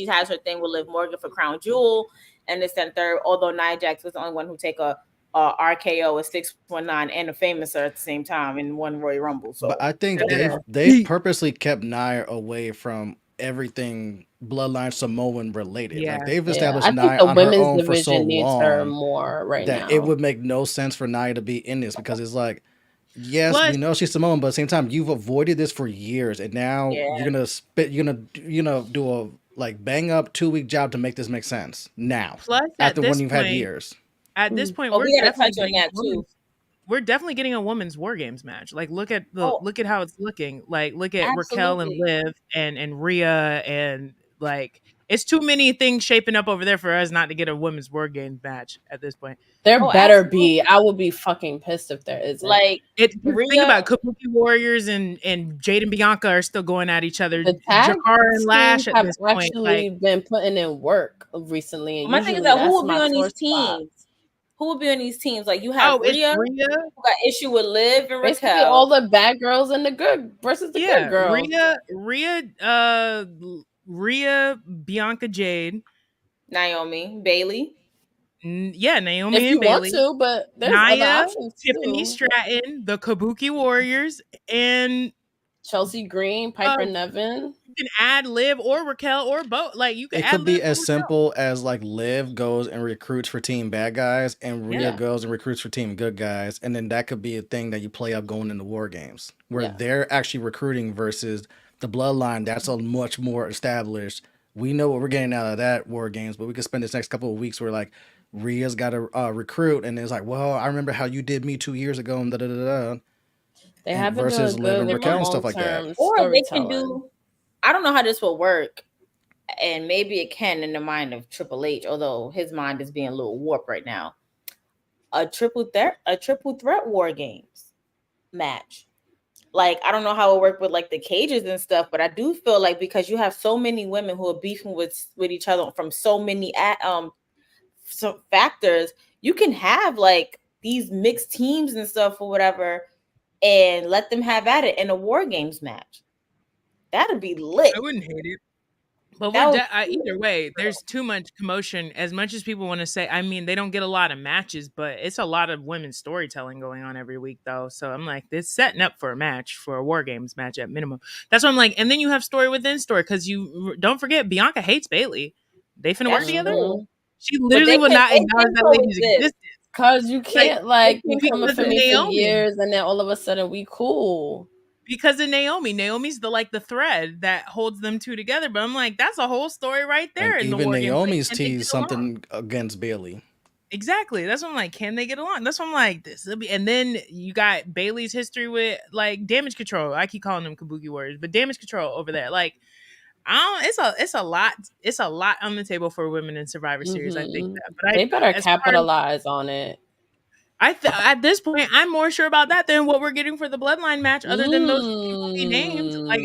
has her thing with Liv Morgan for Crown Jewel and this and third. Although Nia Jax was the only one who take a RKO, a 619, and a Famouser at the same time in one Royal Rumble. So, But I think Yeah. they've purposely kept Nia away from everything Bloodline Samoan related. Yeah. Like they've Yeah, established I think Nia the on her women's own for so division needs her long more right that now. it would make no sense for Nia to be in this because it's like, yes, Plus- we know she's Samoan, but at the same time, you've avoided this for years, and now Yeah. you're gonna do a like bang up 2-week job to make this make sense now. Plus, at After this when you've had point, years. at this point, Oh, we're we gotta definitely touch on getting that, a women's- we're definitely getting a women's War Games match. Like, look at how it's looking. Like, look at Raquel and Absolutely. Liv and Rhea, and like, it's too many things shaping up over there for us not to get a women's War Games match at this point. There Oh, better absolutely. be. I would be fucking pissed if there isn't. Like Think Rhea, about Kabuki Warriors and Jade and Bianca are still going at each other. the tag Jakara and Lash teams at have this point, actually been putting in work recently, and my thing is usually that who that's will be my on sore these spot. teams? Who will be on these teams? Like you have it's Rhea, Rhea. who got issue with Liv and Basically, Raquel. all the bad girls and the good versus the good girls. Rhea, Bianca, Jade, Naomi, Bailey. Naomi If and you want Bailey, to, but there's other Nia, options Tiffany too. Stratton, the Kabuki Warriors, and Chelsea Green, Piper Nevin. you can add Liv or Raquel or both. Like you can It add could be Liv or as Raquel. simple as like Liv goes and recruits for Team Bad Guys, and Rhea Yeah. goes and recruits for Team Good Guys, and then that could be a thing that you play up going into War Games, where Yeah. they're actually recruiting versus the Bloodline. That's a much more established. We know what we're getting out of that War Games, but we could spend this next couple of weeks where like Rhea's got to recruit, and it's like, well, I remember how you did me 2 years ago, and da da da da. They And have been versus doing Liv good and with Raquel and stuff like that. long-term Or they can storytelling. do. I don't know how this will work, and maybe it can in the mind of Triple H, although his mind is being a little warped right now. A triple threat War Games match. Like I don't know how it worked with like the cages and stuff, but I do feel like because you have so many women who are beefing with each other from so many some factors, you can have like these mixed teams and stuff or whatever, and let them have at it in a War Games match. That'd be lit. I wouldn't hate it. But That either way, there's too much commotion. As much as people want to say, I mean, they don't get a lot of matches, but it's a lot of women's storytelling going on every week, though. So I'm like, this setting up for a match, for a War Games match at minimum. That's what I'm like. And then you have story within story because you don't forget, Bianca hates Bailey. They finna work That's together. true. She literally will not acknowledge that lady's existence. Cause you can't like they be can't coming because for of me for Naomi. years and then all of a sudden we cool. Because of Naomi. Naomi's the thread that holds them two together. But I'm like, that's a whole story right there. And in the even War Games. Naomi's Like, can they teased get along? something against Bailey. Exactly. That's what I'm like. Can they get along? That's what I'm like. This will be. And then you got Bailey's history with like Damage Control. I keep calling them Kabuki Warriors, but Damage Control over there. Like, it's a lot. It's a lot on the table for women in Survivor Series. I think that. But they better capitalize on it. At this point, I'm more sure about that than what we're getting for the Bloodline match. Other than those people be named, like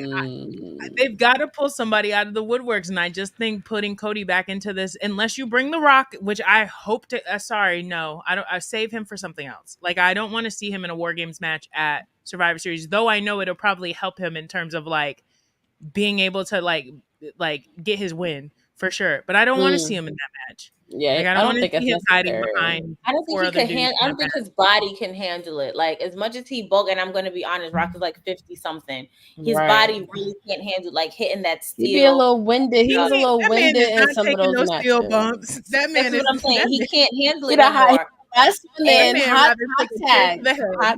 they've got to pull somebody out of the woodworks. And I just think putting Cody back into this, unless you bring The Rock, which I hope to. Sorry, no, I don't. I save him for something else. Like I don't want to see him in a War Games match at Survivor Series. Though I know it'll probably help him in terms of like being able to like get his win for sure. But I don't want to see him in that match. Yeah, like, I don't think see it's him hiding necessary. behind. I don't think he can handle. I don't think his body can handle it. Like as much as he bulk, and I'm going to be honest, Rock is like 50 something. His body really can't handle like hitting that steel. He'd be a little winded. He was a little winded in some of those matches. Steel bumps. That man That's what I'm saying. He can't handle it know, anymore. That's when hot tag.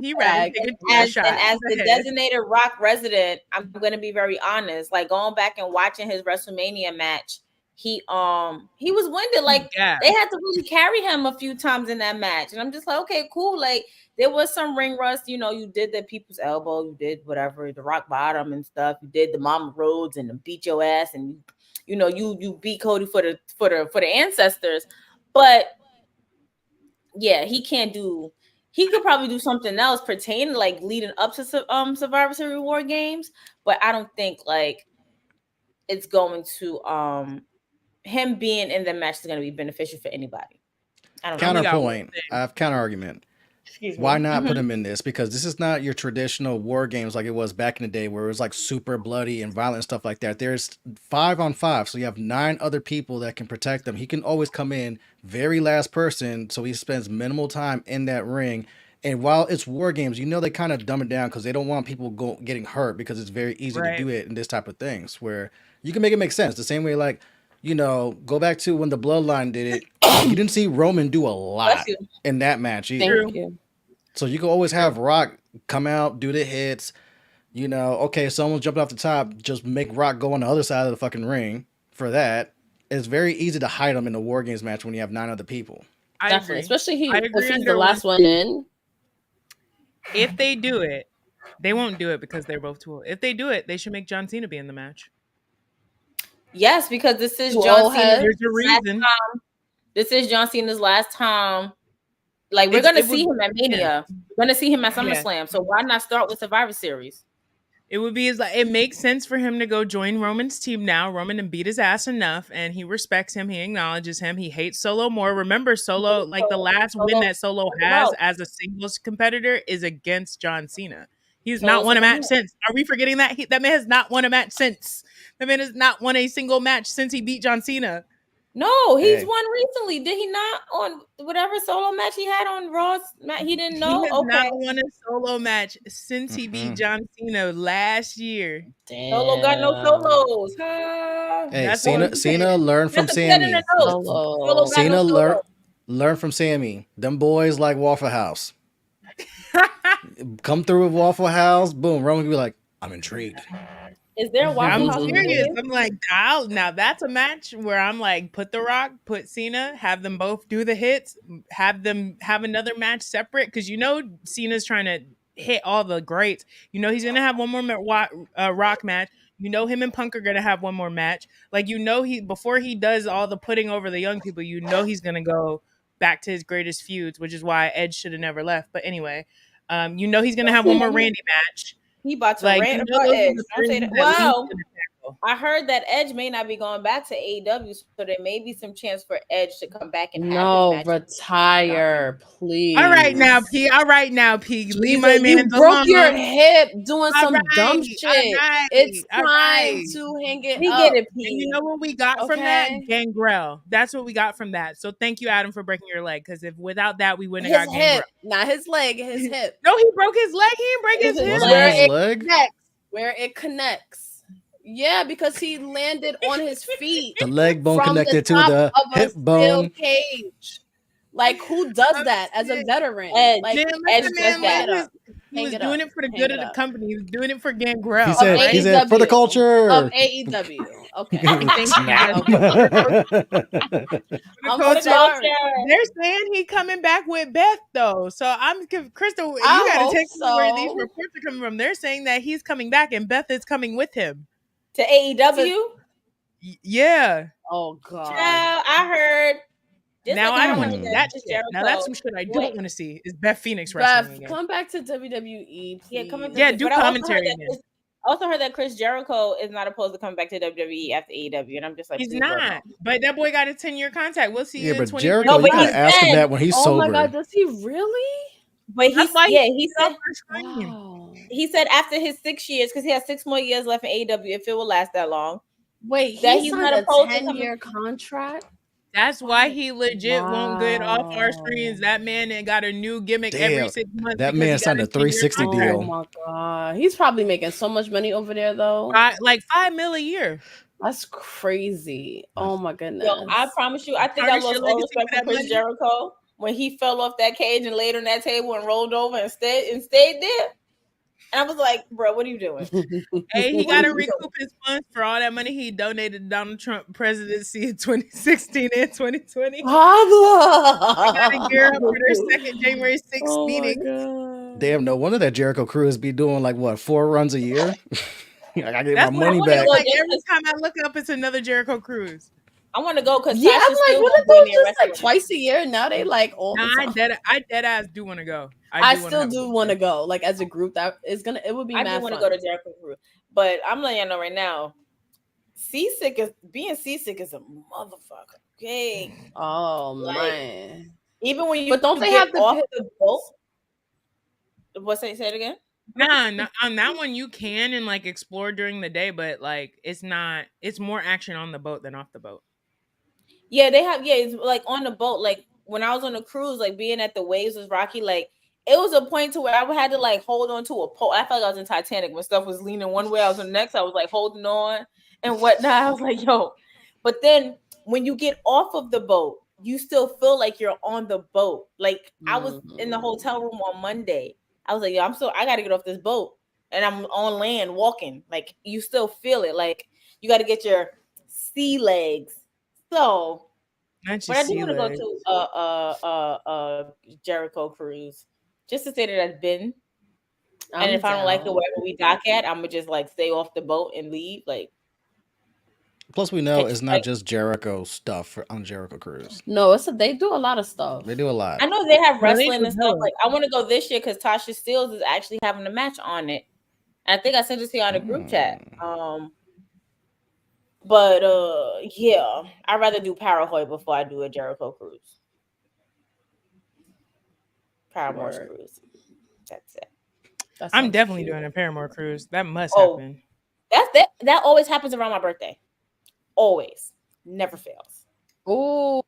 He ready to take as the designated Rock resident, I'm going to be very honest. Like going back and watching his WrestleMania match, he was winded. Like they had to really carry him a few times in that match, and I'm just like, okay, cool. Like there was some ring rust. You know, you did the people's elbow, you did whatever, the rock bottom and stuff. You did the Mama Rhodes and beat your ass, and you beat Cody for the ancestors, but. Yeah, he can't do he could probably do something else pertaining like leading up to Survivor Series War Games, but I don't think like it's going to him being in the match is going to be beneficial for anybody. I don't know. Counterpoint. I have counter argument. Excuse me. Why not put him in this? Because this is not your traditional war games like it was back in the day where it was like super bloody and violent and stuff like that. There's 5-on-5, so you have 9 other people that can protect them. He can always come in very last person, so he spends minimal time in that ring. And while it's war games, you know they kind of dumb it down because they don't want people getting hurt because it's very easy to do it in this type of things where you can make it make sense. The same way like, you know, go back to when the Bloodline did it. You didn't see Roman do a lot in that match either. Thank you. So you can always have Rock come out, do the hits. You know, okay, someone's jumping off the top, just make Rock go on the other side of the fucking ring for that. It's very easy to hide him in a War Games match when you have 9 other people. Definitely, especially if he's the last one in. If they do it, they won't do it because they're both too old. If they do it, they should make John Cena be in the match. Yes, because this is John Cena's There's a reason. This is John Cena's last time. Like we're gonna see him at Mania. We're gonna see him at SummerSlam. So why not start with Survivor Series? It would be like it makes sense for him to go join Roman's team now. Roman and beat his ass enough, and he respects him. He acknowledges him. He hates Solo more. Remember, Solo, like the last win that Solo has as a singles competitor is against John Cena. He's not won a match since. Are we forgetting that? That man has not won a match since. That man has not won a single match since he beat John Cena. No, he's won recently. Did he not on whatever solo match he had on Raw? He didn't know. He has not won a solo match since he beat John Cena last year. Damn. Solo got no solos. Hey, Cena learned from Sammy. Cena learned from Sammy. Them boys like Waffle House. Come through with Waffle House, boom. Roman can be like, I'm intrigued. Is there Waffle House? I'm serious. I'm like, now that's a match where I'm like, put The Rock, put Cena, have them both do the hits, have them have another match separate because you know Cena's trying to hit all the greats. You know he's gonna have one more Rock match. You know him and Punk are gonna have one more match. Like you know before he does all the putting over the young people, you know he's gonna go back to his greatest feuds, which is why Edge should have never left. But anyway, you know he's gonna have one more Randy match. He about to rant about Edge. Don't say that. Wow. I heard that Edge may not be going back to AEW, so there may be some chance for Edge to come back and retire, please. All right now, P. Leave my man you broke your hip doing some dumb shit. It's time to hang it up. Get it, P. And you know what we got from that? Gangrel. That's what we got from that. So thank you, Adam, for breaking your leg. Because if without that, we wouldn't have got Gangrel. Not his leg, his hip. No, he broke his leg. He didn't break his hip. Where it connects. Yeah, because he landed on his feet. The leg bone connected to the hip bone. Cage. Like, who does that as a veteran? Edge. Like, Edge does that. He was doing it for the good of the company. He was doing it for Gangrel. He said for the culture of AEW. Okay. They're saying he coming back with Beth though. So I'm Crystal. You gotta take where these reports are coming from. They're saying that he's coming back and Beth is coming with him to AEW. Yeah. Oh God. Yeah, I heard. Now I don't want to that shit. Now that's some shit I don't want to see. Is Beth Phoenix wrestling again? Come back to WWE. Please. Yeah, do commentary. I also heard that Chris Jericho is not opposed to coming back to WWE after AEW, and I'm just like, he's not. But that boy got a 10-year contract. We'll see. Yeah, but Jericho, you gotta ask him that when he's sober. Oh my God, does he really? But he said after his 6 years, because he has 6 more years left in AEW, if it will last that long. Wait, that he's not opposed to 10-year contract. That's why he legit won't get off our screens. That man got a new gimmick every 6 months. That man signed a 360 deal. Oh my God. He's probably making so much money over there though. Like $5 million a year. That's crazy. Oh my goodness. Yo, I promise you, I think I lost all respect for Chris Jericho when he fell off that cage and laid on that table and rolled over and stayed there. And I was like, bro, what are you doing? Hey, he got to recoup his funds for all that money he donated to Donald Trump presidency in 2016 and 2020. Pablo! They got to gear up for their second January 6th meeting. Damn, no wonder that Jericho Cruise be doing like, what, 4 runs a year? I got to get my money back. Like, every time I look up, it's another Jericho Cruise. I want to go because I'm like, what are those just like twice a year? Now they like all the time. I dead ass do want to go. I do wanna still have a do good want to time. go. Like as a group, it would be I do mad want to fun. go to Jericho Cruise, but I'm letting y'all know right now, being seasick is a motherfucker. Okay, Oh like man. even when you But don't they get have the off pit? the boat, what say it again? Nah, on that one you can and like explore during the day, but like it's not. It's more action on the boat than off the boat. Yeah, they have. Yeah, it's like on the boat. Like when I was on the cruise, like being at the waves was rocky. Like it was a point to where I had to like hold on to a pole. I felt like I was in Titanic when stuff was leaning one way, I was on the next. I was like holding on and whatnot. I was like, yo. But then when you get off of the boat, you still feel like you're on the boat. Like I was in the hotel room on Monday. I was like, yo, I got to get off this boat, and I'm on land walking. Like you still feel it. Like you got to get your sea legs. So, Not but just I do sea want to go legs. to Jericho cruise just to say that I've been. And I'm if I don't like it down. wherever we dock at, I'm gonna just like stay off the boat and leave. Like Plus, we know catch it's a not flight. just Jericho stuff on Jericho Cruise. No, they do a lot of stuff. They do a lot. I know they have No, they wrestling do and stuff. hella. Like I want to go this year because Tasha Steelz is actually having a match on it. And I think I sent it to you on the group chat. But yeah, I'd rather do Parahoy before I do a Jericho cruise. Paramore's Word. cruise. That's it. That I'm sounds definitely cute. doing a Paramore cruise. That must Oh, happen. that always happens around my birthday. Always. Never fails. Ooh.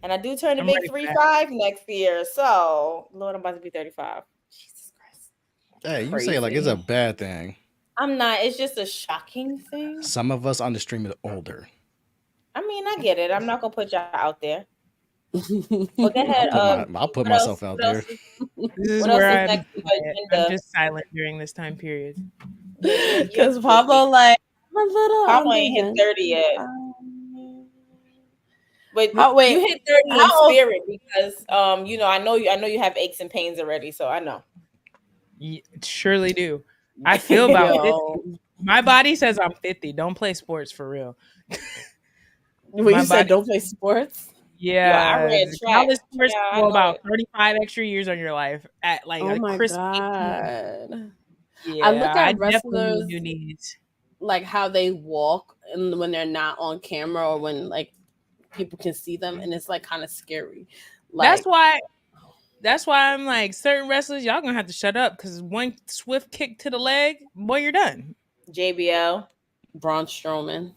And I do turn the I'm big ready for that. 35 next year. So, Lord, I'm about to be 35. Jesus Christ. Hey, you say it like it's a Crazy. bad thing. I'm not. It's just a shocking thing. Some of us on the stream are older. I mean, I get it. I'm not gonna put y'all out there. Well, go ahead. I'll put What else? myself out What else? there. This is What else where is I'm next on quiet. the I'm agenda? just silent during this time period. Because Pablo, like, I'm a little Pablo ain't hit 30 yet. But you hit 30 in spirit because I know you have aches and pains already, so I know. Surely do. I feel about Yo. 50. My body says I'm 50. Don't play sports for real. When you said don't play sports? Yeah, I ran track. college sports Yeah, go about 35 extra years on your life at like Oh a my crisp 18. God. Yeah, I look at definitely wrestlers, need new knees. like how they walk and when they're not on camera or when like people can see them, and it's like kind of scary. Like That's why I'm like, certain wrestlers, y'all gonna have to shut up because one swift kick to the leg, boy, you're done. JBL, Braun Strowman,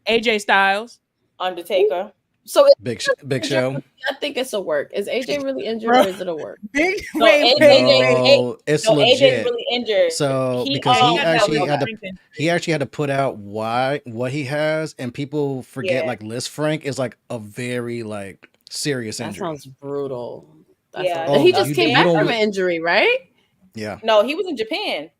AJ Styles, Undertaker. So Big Show. I think it's a work. Is AJ really injured or is it a work? Big No, wait, No, it's AJ's legit. really injured. So He because he actually got had to put out what he has, and people forget like Liz Frank is like a very like serious That injury. sounds brutal. Yeah. He just came back don't from an injury, right? Yeah. No, he was in Japan.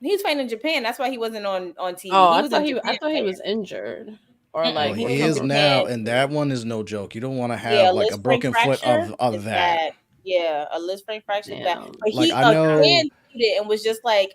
He was fighting in Japan. That's why he wasn't on TV. Oh, he I was thought in he Japan was injured. Or Mm-mm, like Well, he he was is in now, Japan. and that one is no joke. You don't want to Yeah, have like Liz a Frank broken foot fracture of is that. bad. Yeah, a Liz Frank fracture is bad. Damn. But Like he I know, again did it and was just like,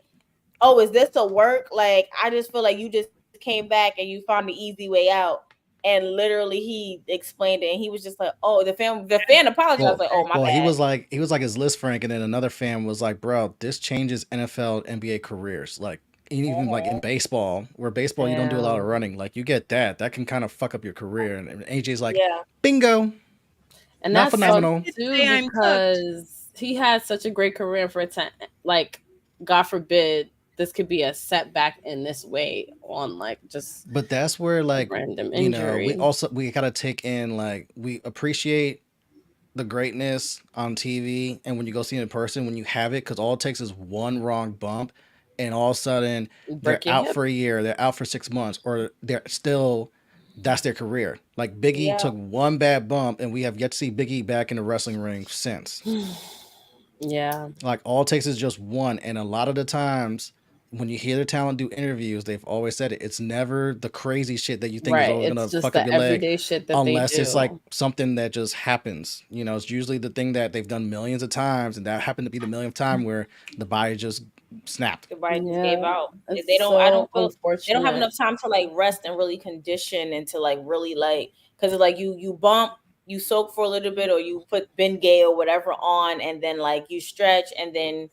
"Oh, is this a work? Like, I just feel like you just came back and you found the easy way out." And literally, he explained it, and he was just like, "Oh, the fan apologized, like, oh my bad." he was like his Liz Frank, and then another fan was like, bro, this changes NFL, NBA careers. Like even like in baseball, where baseball you don't do a lot of running. Like you get that can kind of fuck up your career. And AJ's like, bingo. And Not that's phenomenal. too because he had such a great career for it to, like, God forbid, this could be a setback in this way on like just. But that's where like random injury. we gotta take in like we appreciate the greatness on TV, and when you go see it in person, when you have it, because all it takes is one wrong bump, and all of a sudden they're out for a year, they're out for 6 months, or they're still. That's their career. Like Biggie took one bad bump, and we have yet to see Biggie back in the wrestling ring since. Yeah. Like all it takes is just one, and a lot of the times when you hear the talent do interviews, they've always said it. It's never the crazy shit that you think is always gonna fuck up your leg, shit that unless they do. it's like something that just happens. You know, it's usually the thing that they've done millions of times, and that happened to be the millionth time where the body just snapped. The body just gave out. It's They don't. I don't feel. They don't have unfortunate. enough time to like rest and really condition and to like really like because like you bump, you soak for a little bit, or you put Bengay or whatever on, and then like you stretch, and then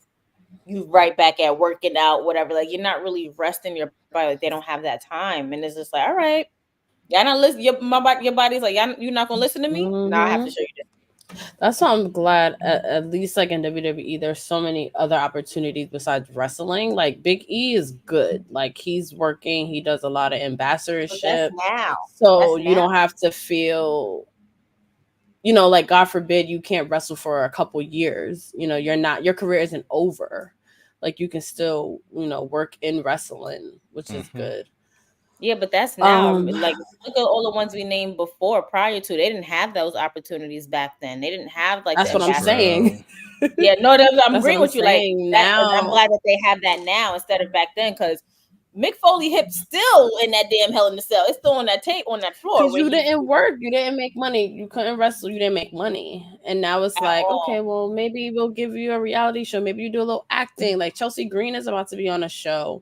you right back at working out, whatever. Like you're not really resting your body. Like they don't have that time, and it's just like, all right, y'all not listen. Your body's like, y'all, you're not gonna listen to me. Now I have to Mhm. show you this. That's why I'm glad at least like in WWE, there's so many other opportunities besides wrestling. Like Big E is good. Like he's working, he does a lot of But that's ambassadorship. now. So That's you now. don't have to feel, you know, like God forbid you can't wrestle for a couple years. You know, your career isn't over. Like you can still, you know, work in wrestling, which is Hmm. good. Yeah, but that's now. Um, Like look at all the ones we named before, prior to. They didn't have those opportunities back then. They didn't have like the that's what I'm That's saying. real. ambassadors. Yeah, no, I'm That's what agreeing I'm with you. Like saying that, and I'm now. glad that they have that now instead of back then. Because Mick Foley hip still in that damn Hell in the Cell. It's still on that tape on that floor Because where you he didn't work, you didn't make money, you couldn't wrestle, you didn't make money. And now it's at like, okay, all. well, maybe we'll give you a reality show. Maybe you do a little acting. Like Chelsea Green is about to be on a show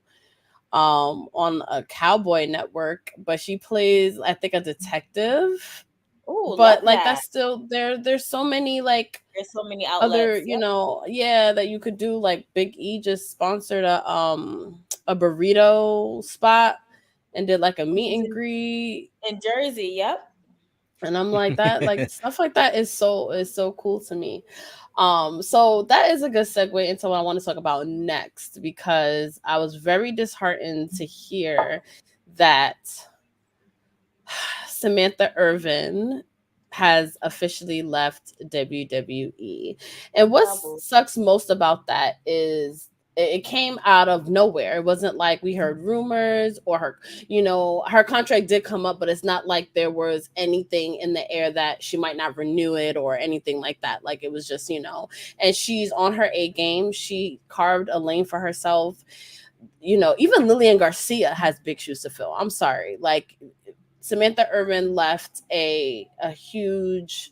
on a cowboy network, but she plays, I think, a detective. Ooh, But love like that. that's still there's so many like There's so many other, outlets. you Yep. know, yeah, that you could do. Like Big E just sponsored a burrito spot and did like a meet He's and greet. in Jersey. Yep. And I'm like, that like stuff like that is so cool to me. So that is a good segue into what I want to talk about next, because I was very disheartened to hear that Samantha Irvin has officially left WWE. And what Trouble. sucks most about that is it came out of nowhere. It wasn't like we heard rumors or her, you know, her contract did come up, but it's not like there was anything in the air that she might not renew it or anything like that. Like it was just, you know, and she's on her A game. She carved a lane for herself. You know, even Lillian Garcia has big shoes to fill. I'm sorry. Like Samantha Irvin left a huge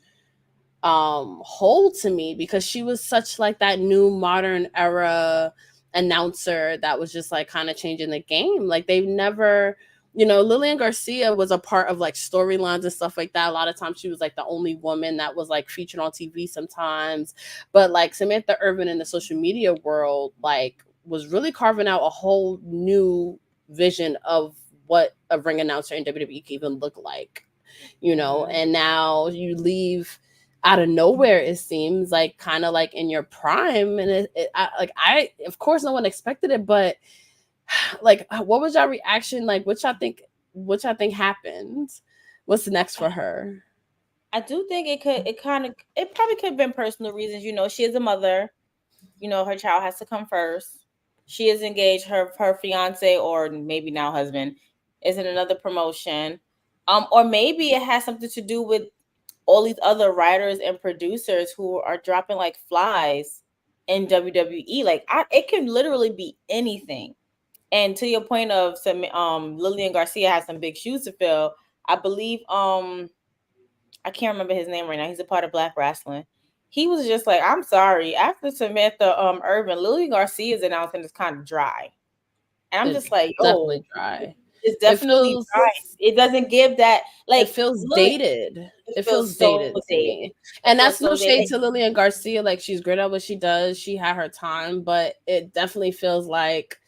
hole to me, because she was such like that new modern era announcer that was just like kind of changing the game. Like they've never, you know, Lillian Garcia was a part of like storylines and stuff like that. A lot of times she was like the only woman that was like featured on TV sometimes. But like Samantha Irvin in the social media world, like was really carving out a whole new vision of what a ring announcer in WWE can even look like, you know. Mhm. And now you leave out of nowhere, it seems like, kind of like in your prime. And I of course no one expected it, but like what was your reaction? Like what y'all think happened? What's next for her? I do think it probably could have been personal reasons. You know, she is a mother. You know, her child has to come first. She is engaged. Her fiance, or maybe now husband, is in another promotion. Or maybe it has something to do with all these other writers and producers who are dropping like flies in WWE. Like it can literally be anything. And to your point of some Lillian Garcia has some big shoes to fill. I believe I can't remember his name right now. He's a part of Black Wrestling. He was just like, I'm sorry. After Samantha Irvin, Lily Garcia's announcement is kind of dry. And I'm It's just like, yo, definitely dry. it's It definitely feels dry. It doesn't give that it like feels Lily. dated. It It feels feels so dated to dated. me. It And that's feels no so shade dated. to Lillian Garcia. Like she's great at what she does. She had her time, but it definitely feels like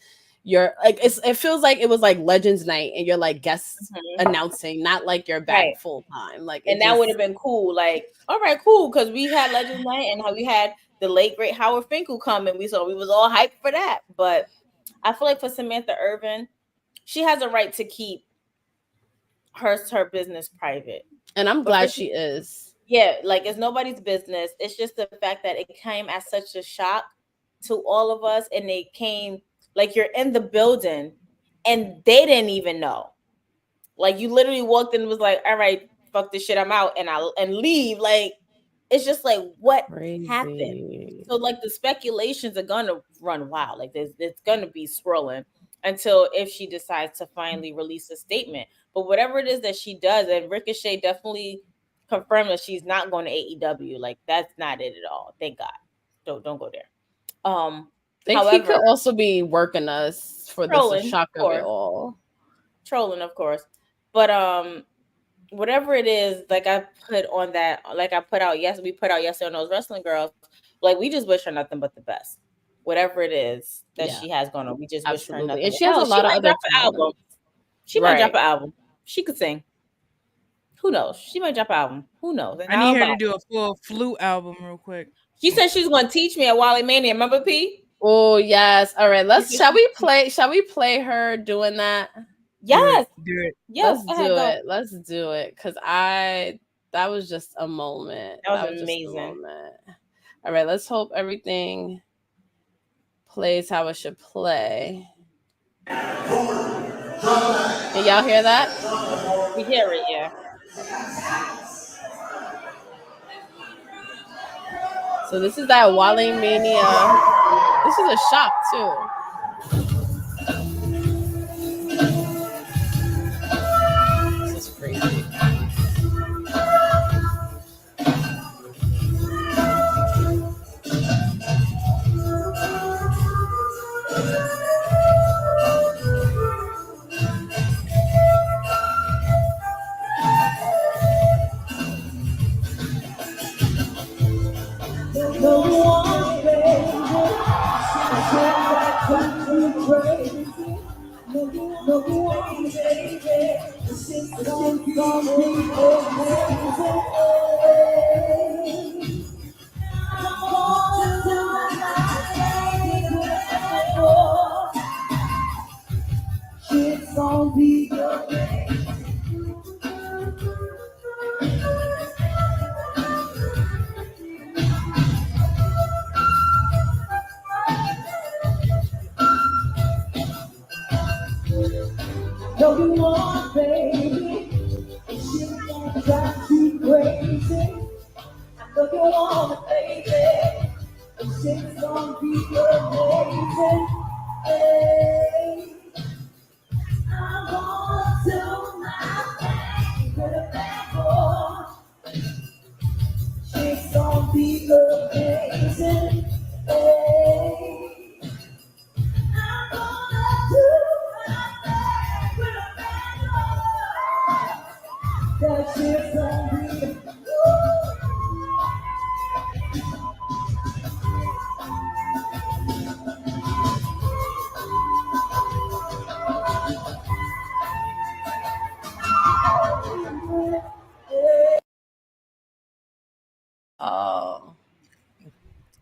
you're like it feels like it was like Legends Night and you're like guest Mhm. announcing, not like you're Right. back full time. Like it And that would just have been cool. Like, all right, cool, because we had Legends Night and we had the late great Howard Finkel come, and we was all hyped for that. But I feel like for Samantha Irvin, she has a right to keep her business private. and I'm But for glad she is. yeah, like it's nobody's business. It's just the fact that it came as such a shock to all of us, and they came like you're in the building, and they didn't even know. Like you literally walked in and was like, "All right, fuck this shit, I'm out," and leave. Like it's just like what happened. Crazy. So like the speculations are gonna run wild. Like it's gonna be swirling until if she decides to finally release a statement. But whatever it is that she does, and Ricochet definitely confirmed that she's not going to AEW. Like that's not it at all. Thank God. Don't go there. He However, could also be working us for this trolling, shock of of it course, all. trolling, of course. But whatever it is, like I put on that, like I put out we put out yesterday on those wrestling girls, like we just wish her nothing but the best. Whatever it is that Yeah, she has going on, we just wish her absolutely. nothing And but she has a hell. She lot of might other drop an album. talent. She might drop Right. an album. She could sing. Who knows? She might drop an album. Who knows? And I need how her to about do a full flute album real quick. she said she was going to teach me at Wally Mania. Remember, P? Oh yes. All right. She Shall said we play? Shall we play her doing that? yes, Do it. yes. Let's Go ahead, do go. it. Let's do it. Cause that was just a moment. That was That was just a amazing. moment. All right. Let's hope everything plays how it should play. Can y'all hear that? We hear it, yeah. So this is that Wally Mania. This is a shock too. This is crazy. No, you want, baby. Shit gon' drive you crazy. I know you want, baby. Shit's gonna be amazing. Hey, I wanna do my thing with a bad boy. Shit's gonna be amazing. Hey, I'm gonna do my thing with a bad boy. That shit's gonna be. Oh.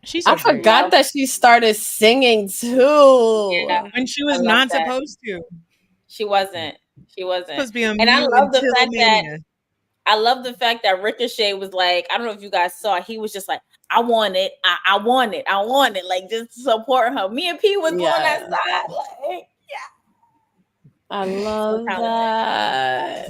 She's so I great. forgot that she started singing too. Yeah. When she I was love not that. supposed to. She wasn't. She wasn't. Supposed to be on And I mute love the until fact that Mania. I love the fact that Ricochet was like, I don't know if you guys saw, he was just like, I want it. I want it. I want it. Like, just support her. Me and P was on that side. Like, I love talented.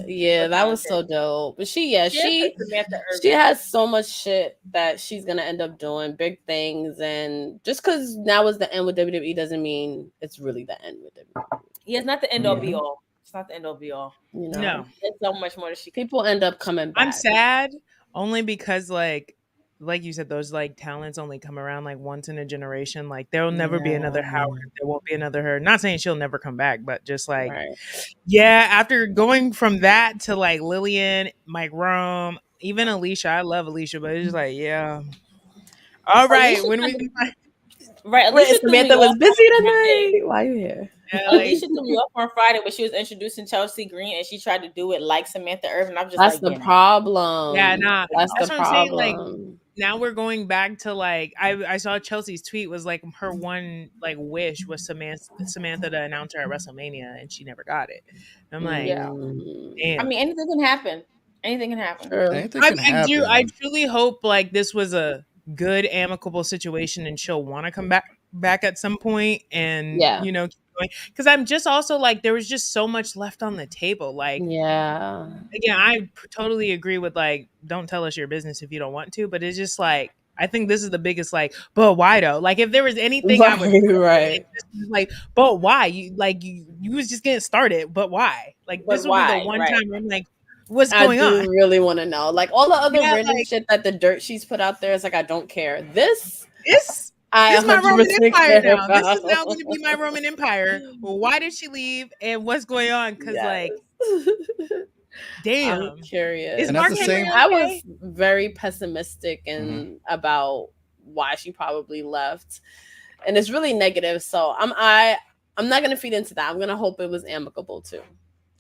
that. Yeah, So that was talented. so dope. But she She Samantha she Irvin. has so much shit that she's gonna end up doing big things, and just because now is the end with WWE doesn't mean it's really the end with WWE. Yeah, it's not the end all Yeah. be all. It's not the end all be all. You know, No. There's so much more that she can. people end up coming back. I'm sad only because like you said, those like talents only come around like once in a generation. Like there'll never be another Howard. There won't be another her. Not saying she'll never come back, but just like Right. yeah, after going from that to like Lillian, Mike Rome, even Alicia. I love Alicia, but it's just like, yeah. All right. Alicia When we kinda- can find Right, Wait, Alicia threw me Samantha was off busy on Friday. tonight. Why are you here? yeah, like, Alicia threw me off on Friday when she was introducing Chelsea Green and she tried to do it like Samantha Irvin. I'm just That's like, the yeah, no. problem. yeah, nah. That's That's the what I'm saying. Like problem. now we're going back to like I saw Chelsea's tweet was like her one like wish was Samantha to announce her at WrestleMania and she never got it. And I'm like, Yeah. damn. I mean, anything can happen. Anything can happen. True. Anything can happen. I truly hope like this was a good amicable situation and she'll want to come back at some point and Yeah. you know keep going. Because I'm just also like there was just so much left on the table. Like Yeah. again, I totally agree with like don't tell us your business if you don't want to, but it's just like I think this is the biggest like, but why though? Like if there was anything I would Right. like, but why? You was just getting started, but why? Like But this would be why? the one Right. time where I'm like, what's I going do on? really want to know. Like all the other Yeah, random like- shit that the dirt sheets put out there is like I don't care. This This I is my Roman 100% Empire care now. This is about. now going to be my Roman Empire. Well, why did she leave and what's going on? Because like Damn. I'm curious. Is And at Mark the Henry same- okay? I was very pessimistic Mm-hmm. and about why she probably left, and it's really negative. So I'm not gonna feed into that. I'm gonna hope it was amicable too.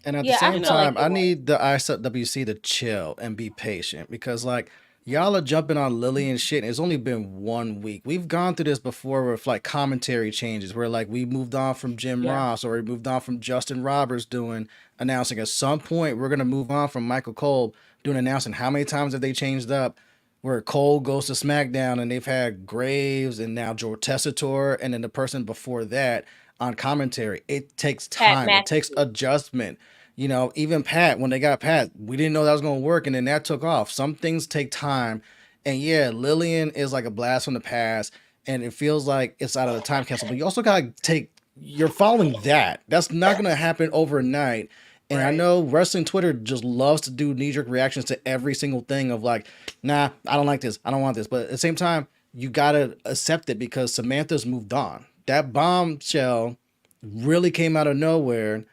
And at the Yeah, I same feel like time, it I was. need the IWC to chill and be patient because, like, y'all are jumping on Lily and shit. And it's only been 1 week. We've gone through this before with like commentary changes where like we moved on from Jim Yeah. Ross or we moved on from Justin Roberts doing announcing. At some point, we're gonna move on from Michael Cole doing announcing. How many times have they changed up? Where Cole goes to SmackDown and they've had Graves and now Joe Tessitore and then the person before that on commentary. It takes Pat time. It takes McAfee. adjustment. You know, even Pat, when they got Pat, we didn't know that was going to work, and then that took off. Some things take time. And yeah, Lillian is like a blast from the past, and it feels like it's out of the time capsule. But you also got to you're following that. That's not going to happen overnight. And I Right. know wrestling Twitter just loves to do knee-jerk reactions to every single thing of like, nah, I don't like this. I don't want this. But at the same time, you got to accept it because Samantha's moved on. That bombshell really came out of nowhere.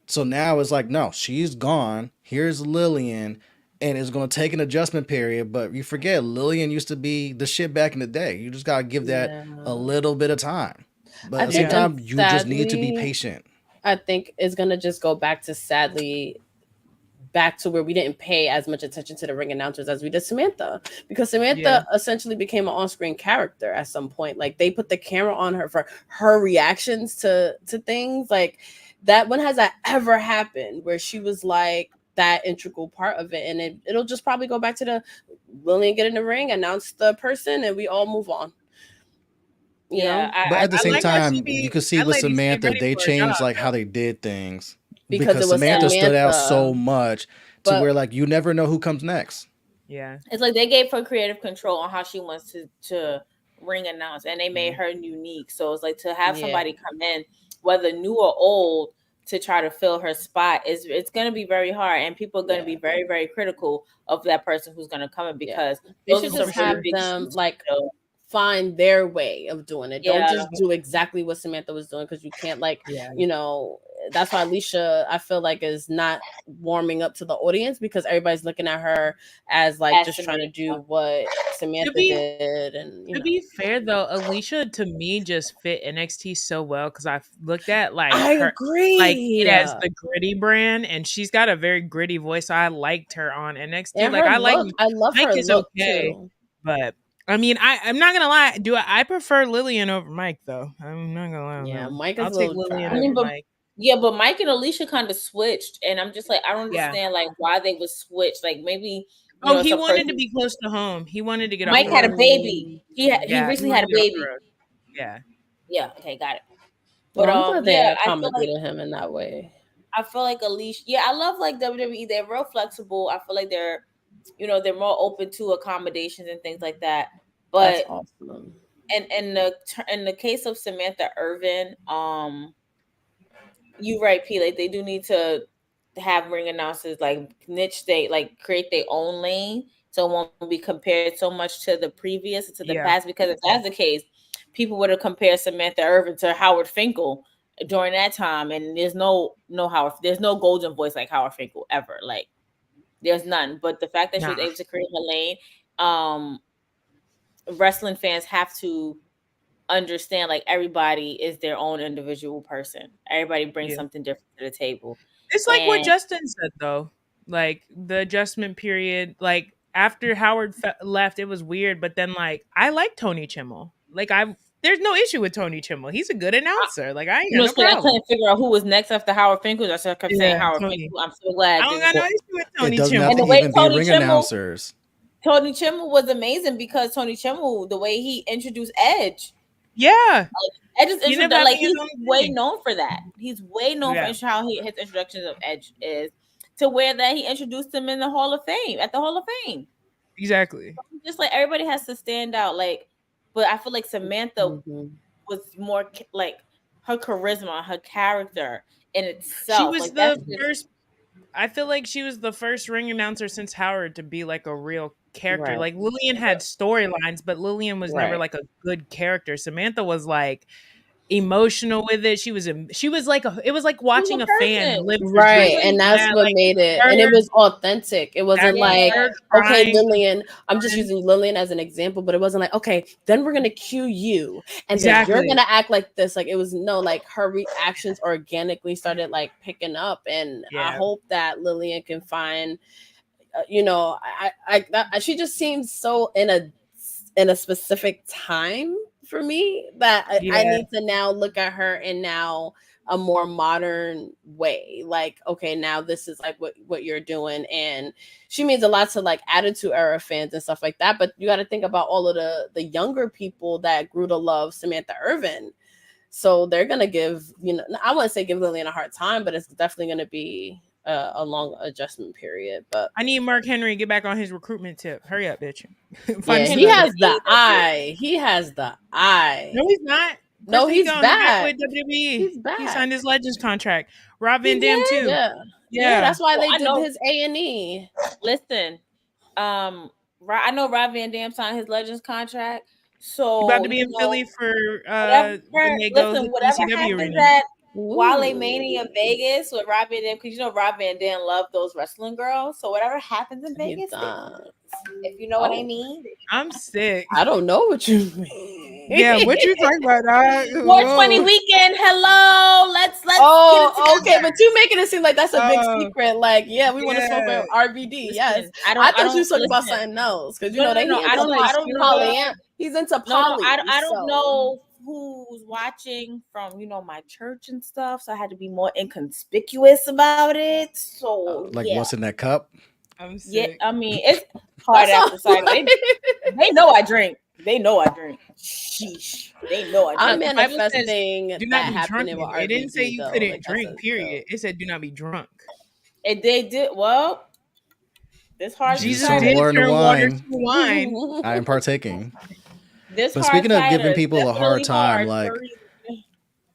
So now it's like, no, she's gone. Here's Lillian, and it's going to take an adjustment period. But you forget, Lillian used to be the shit back in the day. You just got to give that Yeah. a little bit of time. But I at the same think, time, you just need to be sadly, patient. I think it's gonna just go back to sadly back to where we didn't pay as much attention to the ring announcers as we did Samantha, because Samantha Yeah. essentially became an on-screen character at some point. Like they put the camera on her for her reactions to things. Like that, when has that ever happened where she was like that integral part of it? And it'll just probably go back to the Lillian get in the ring, announce the person, and we all move on. You Yeah, know, But at the I same like how she time, be you could see that with lady stay Samantha, ready they for a changed job, like how though. they did things because it was Samantha stood out Samantha. so much to But where like you never know who comes next. Yeah. it's like they gave her creative control on how she wants to ring announce, and they made her unique. So it's like to have Yeah. somebody come in, whether new or old, to try to fill her spot is it's going to be very hard, and people are going to be very, very critical of that person who's going to come in because they those should are some just pretty have big them shoes. like So, find their way of doing it. Don't Yeah. just do exactly what Samantha was doing, because you can't like, Yeah. you know, that's why Alicia, I feel like, is not warming up to the audience because everybody's looking at her as like As just trying to Samantha. do what Samantha be- did. And you To know, be fair though, Alicia to me just fit NXT so well because I've looked at like I her agree. like it as the gritty brand, and she's got a very gritty voice. So I liked her on NXT. And Like her I like look, I love Mike her is look okay, too. but I mean I'm not gonna lie. I prefer Lillian over Mike though. I'm not gonna lie. on Yeah, that one. Mike is I'll a take little Lillian dry. over but Mike. yeah, but Mike and Alicia kind of switched, and I'm just like I don't Yeah. understand like why they would switch. Like maybe Oh, it's he a wanted person- to be close to home. He wanted to get off Mike the had a road. baby. He Yeah, recently wanted had a to get off the baby. road. Yeah. Yeah, okay, got it. But Well, I'm glad they yeah, I feel like accommodated him in that way. Alicia. Yeah, I love like WWE. They're real flexible. I feel like they're more open to accommodations and things like that. That's But awesome. in the case of Samantha Irvin, you right, P. Like they do need to have ring announcers like niche like create their own lane, so it won't be compared so much to the previous to the Yeah. past. Because if that's the case, people would have compared Samantha Irvin to Howard Finkel during that time, and there's no golden voice like Howard Finkel ever. Like there's none. But the fact that she was Nah. able to create her lane, wrestling fans have to understand like everybody is their own individual person. Everybody brings Yeah. something different to the table. It's like what And- Justin said though. Like the adjustment period, like after Howard left, it was weird. But then, like, I like Tony Chimmel. Like, there's no issue with Tony Chimmel. He's a good announcer. Like, I ain't got no I problem. couldn't figure out who was next after Howard Finkel. I kept saying Yeah, Howard Tony. Finkel. I'm so glad. I don't got no issue with It Tony doesn't Chimmel. have And to the way even be Tony ring Chimmel- announcers. Tony Chimmel was amazing because Tony Chimmel, the way he introduced Edge, Yeah, Edge is He never introduced, had like his he's own way thing. known for that. He's way known Yeah. for how his introductions of Edge is, to where that he introduced him in the Hall of Fame at the Hall of Fame. exactly. Just like everybody has to stand out, like, but I feel like Samantha Mhm. was more like her charisma, her character in She itself. was Like the that's just- first. I feel like she was the first ring announcer since Howard to be like a real character. Right. Like Lillian had storylines, but Lillian was never Right. like a good character. Samantha was like emotional with it. She was like it was like watching a fan person. live her Right, dream. and that's Yeah, what like made it, her, and it was authentic. It wasn't exactly, like, her okay, crying. Lillian, I'm just using Lillian as an example, but it wasn't like, okay, then we're gonna cue you, and then you're Exactly. gonna act like this. Like, it was no, like, her reactions organically started like picking up, and I Yeah. hope that Lillian can find, you know, she just seems so in a specific time for me that I Yeah. need to now look at her in now a more modern way. Like, okay, now this is like what you're doing, and she means a lot to like Attitude Era fans and stuff like that. But you got to think about all of the younger people that grew to love Samantha Irvin. So they're gonna give, you know, I wouldn't say give Lillian a hard time, but it's definitely gonna be a long adjustment period. But I need Mark Henry to get back on his recruitment tip. Hurry up, bitch. yeah, he has the eye. He has the eye. No, he's not. No, he's back back. with WWE. He's back. He signed his Legends contract. Rob He Van Dam did? too. Yeah. That's why they I did know. his A&E. Listen, I know Rob Van Dam signed his Legends contract. So You about to be in Philly for when they go to the whatever ECW happens arena. at Ooh. Wale Mania Vegas with Rob Van Dam, because you know Rob Van Dam loved those wrestling girls. So whatever happens in He Vegas, does. if you know what I Oh. mean. I'm sick. I don't know what you mean. Yeah, what you talking about, dog? 420 weekend. Hello, let's Oh, get it okay, together. but you making it seem like that's a big Oh, secret. Like, yeah, we want to smoke yeah. with RVD. Yes, Listen, I thought you were talking about something else, because you know that he I don't know. poly. He's into poly. I don't so. know who's watching from my church and stuff, so I had to be more inconspicuous about it. So Like what's in that cup? I'm sick. I mean, it's hard That's after cider. They know I drink. Sheesh. They know I drink. I'm manifesting Do not that be happening drunk. with It didn't say RVD, you though. couldn't Like, drink. Period. It said do not be drunk. And they did well. This hard Jesus cider. turned water into water wine. to wine. I am partaking. This But hard speaking of cider giving is people a hard definitely time, hard like for reason.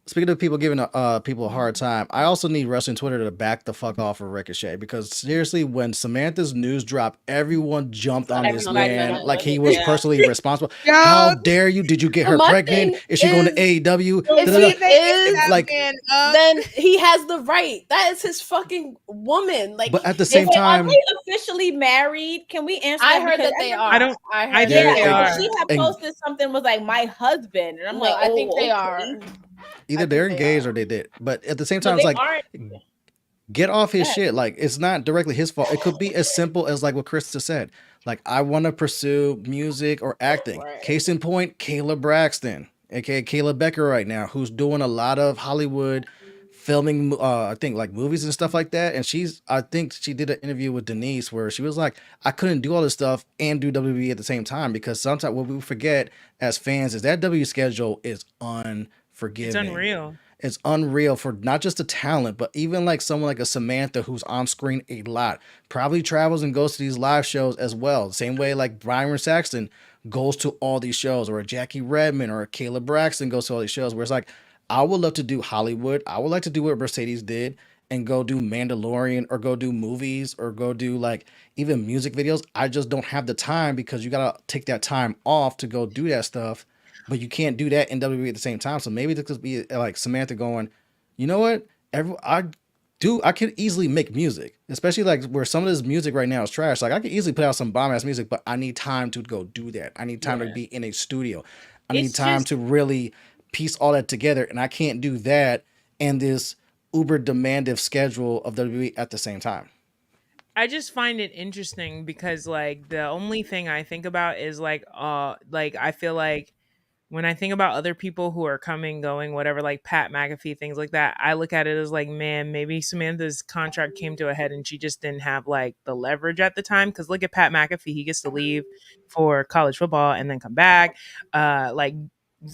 speaking of people giving people a hard time, I also need wrestling Twitter to back the fuck off of Ricochet, because seriously, when Samantha's news dropped, everyone jumped on this Everybody man jumped like on he it, was yeah. personally responsible. Yo. How dare you? Did you get her My pregnant? thing Is she going to is- AEW? if Da-da-da. he is, like, then he has the right. That is his fucking woman. Like, but at the same Wait, time, are they officially married? Can we answer? I that? heard Because that they are. I don't- I heard I that think they they are. are. She had And- posted something was like my husband, and I'm No, like, I think they okay. are. either I they're think they engaged are. or they did. But at the same No, time, it's they like, aren't. get off his Yeah. shit. Like, it's not directly his fault. It could be as simple as like what Krista said. Like, I want to pursue music or acting. Right. Case in point, Kayla Braxton, aka Kayla Becker, right now, who's doing a lot of Hollywood filming, I think like movies and stuff like that. And I think she did an interview with Denise where she was like, I couldn't do all this stuff and do WWE at the same time, because sometimes what we forget as fans is that W schedule is unforgiving. It's unreal. It's unreal for not just the talent, but even like someone like a Samantha who's on screen a lot, probably travels and goes to these live shows as well. Same way like Byron Saxton goes to all these shows, or a Jackie Redmond or a Kayla Braxton goes to all these shows, where it's like, I would love to do Hollywood. I would like to do what Mercedes did and go do Mandalorian or go do movies or go do like even music videos. I just don't have the time, because you got to take that time off to go do that stuff. But you can't do that in WWE at the same time. So maybe this could be like Samantha going, you know what? I could easily make music, especially like where some of this music right now is trash. Like, I could easily put out some bomb ass music, but I need time to go do that. I need time to be in a studio. I need It's time just- to really piece all that together. And I can't do that and this uber demandative schedule of WWE at the same time. I just find it interesting because like the only thing I think about is like I feel like when I think about other people who are coming, going, whatever, like Pat McAfee, things like that, I look at it as like, man, maybe Samantha's contract came to a head and she just didn't have like the leverage at the time. Cause look at Pat McAfee, he gets to leave for college football and then come back. Like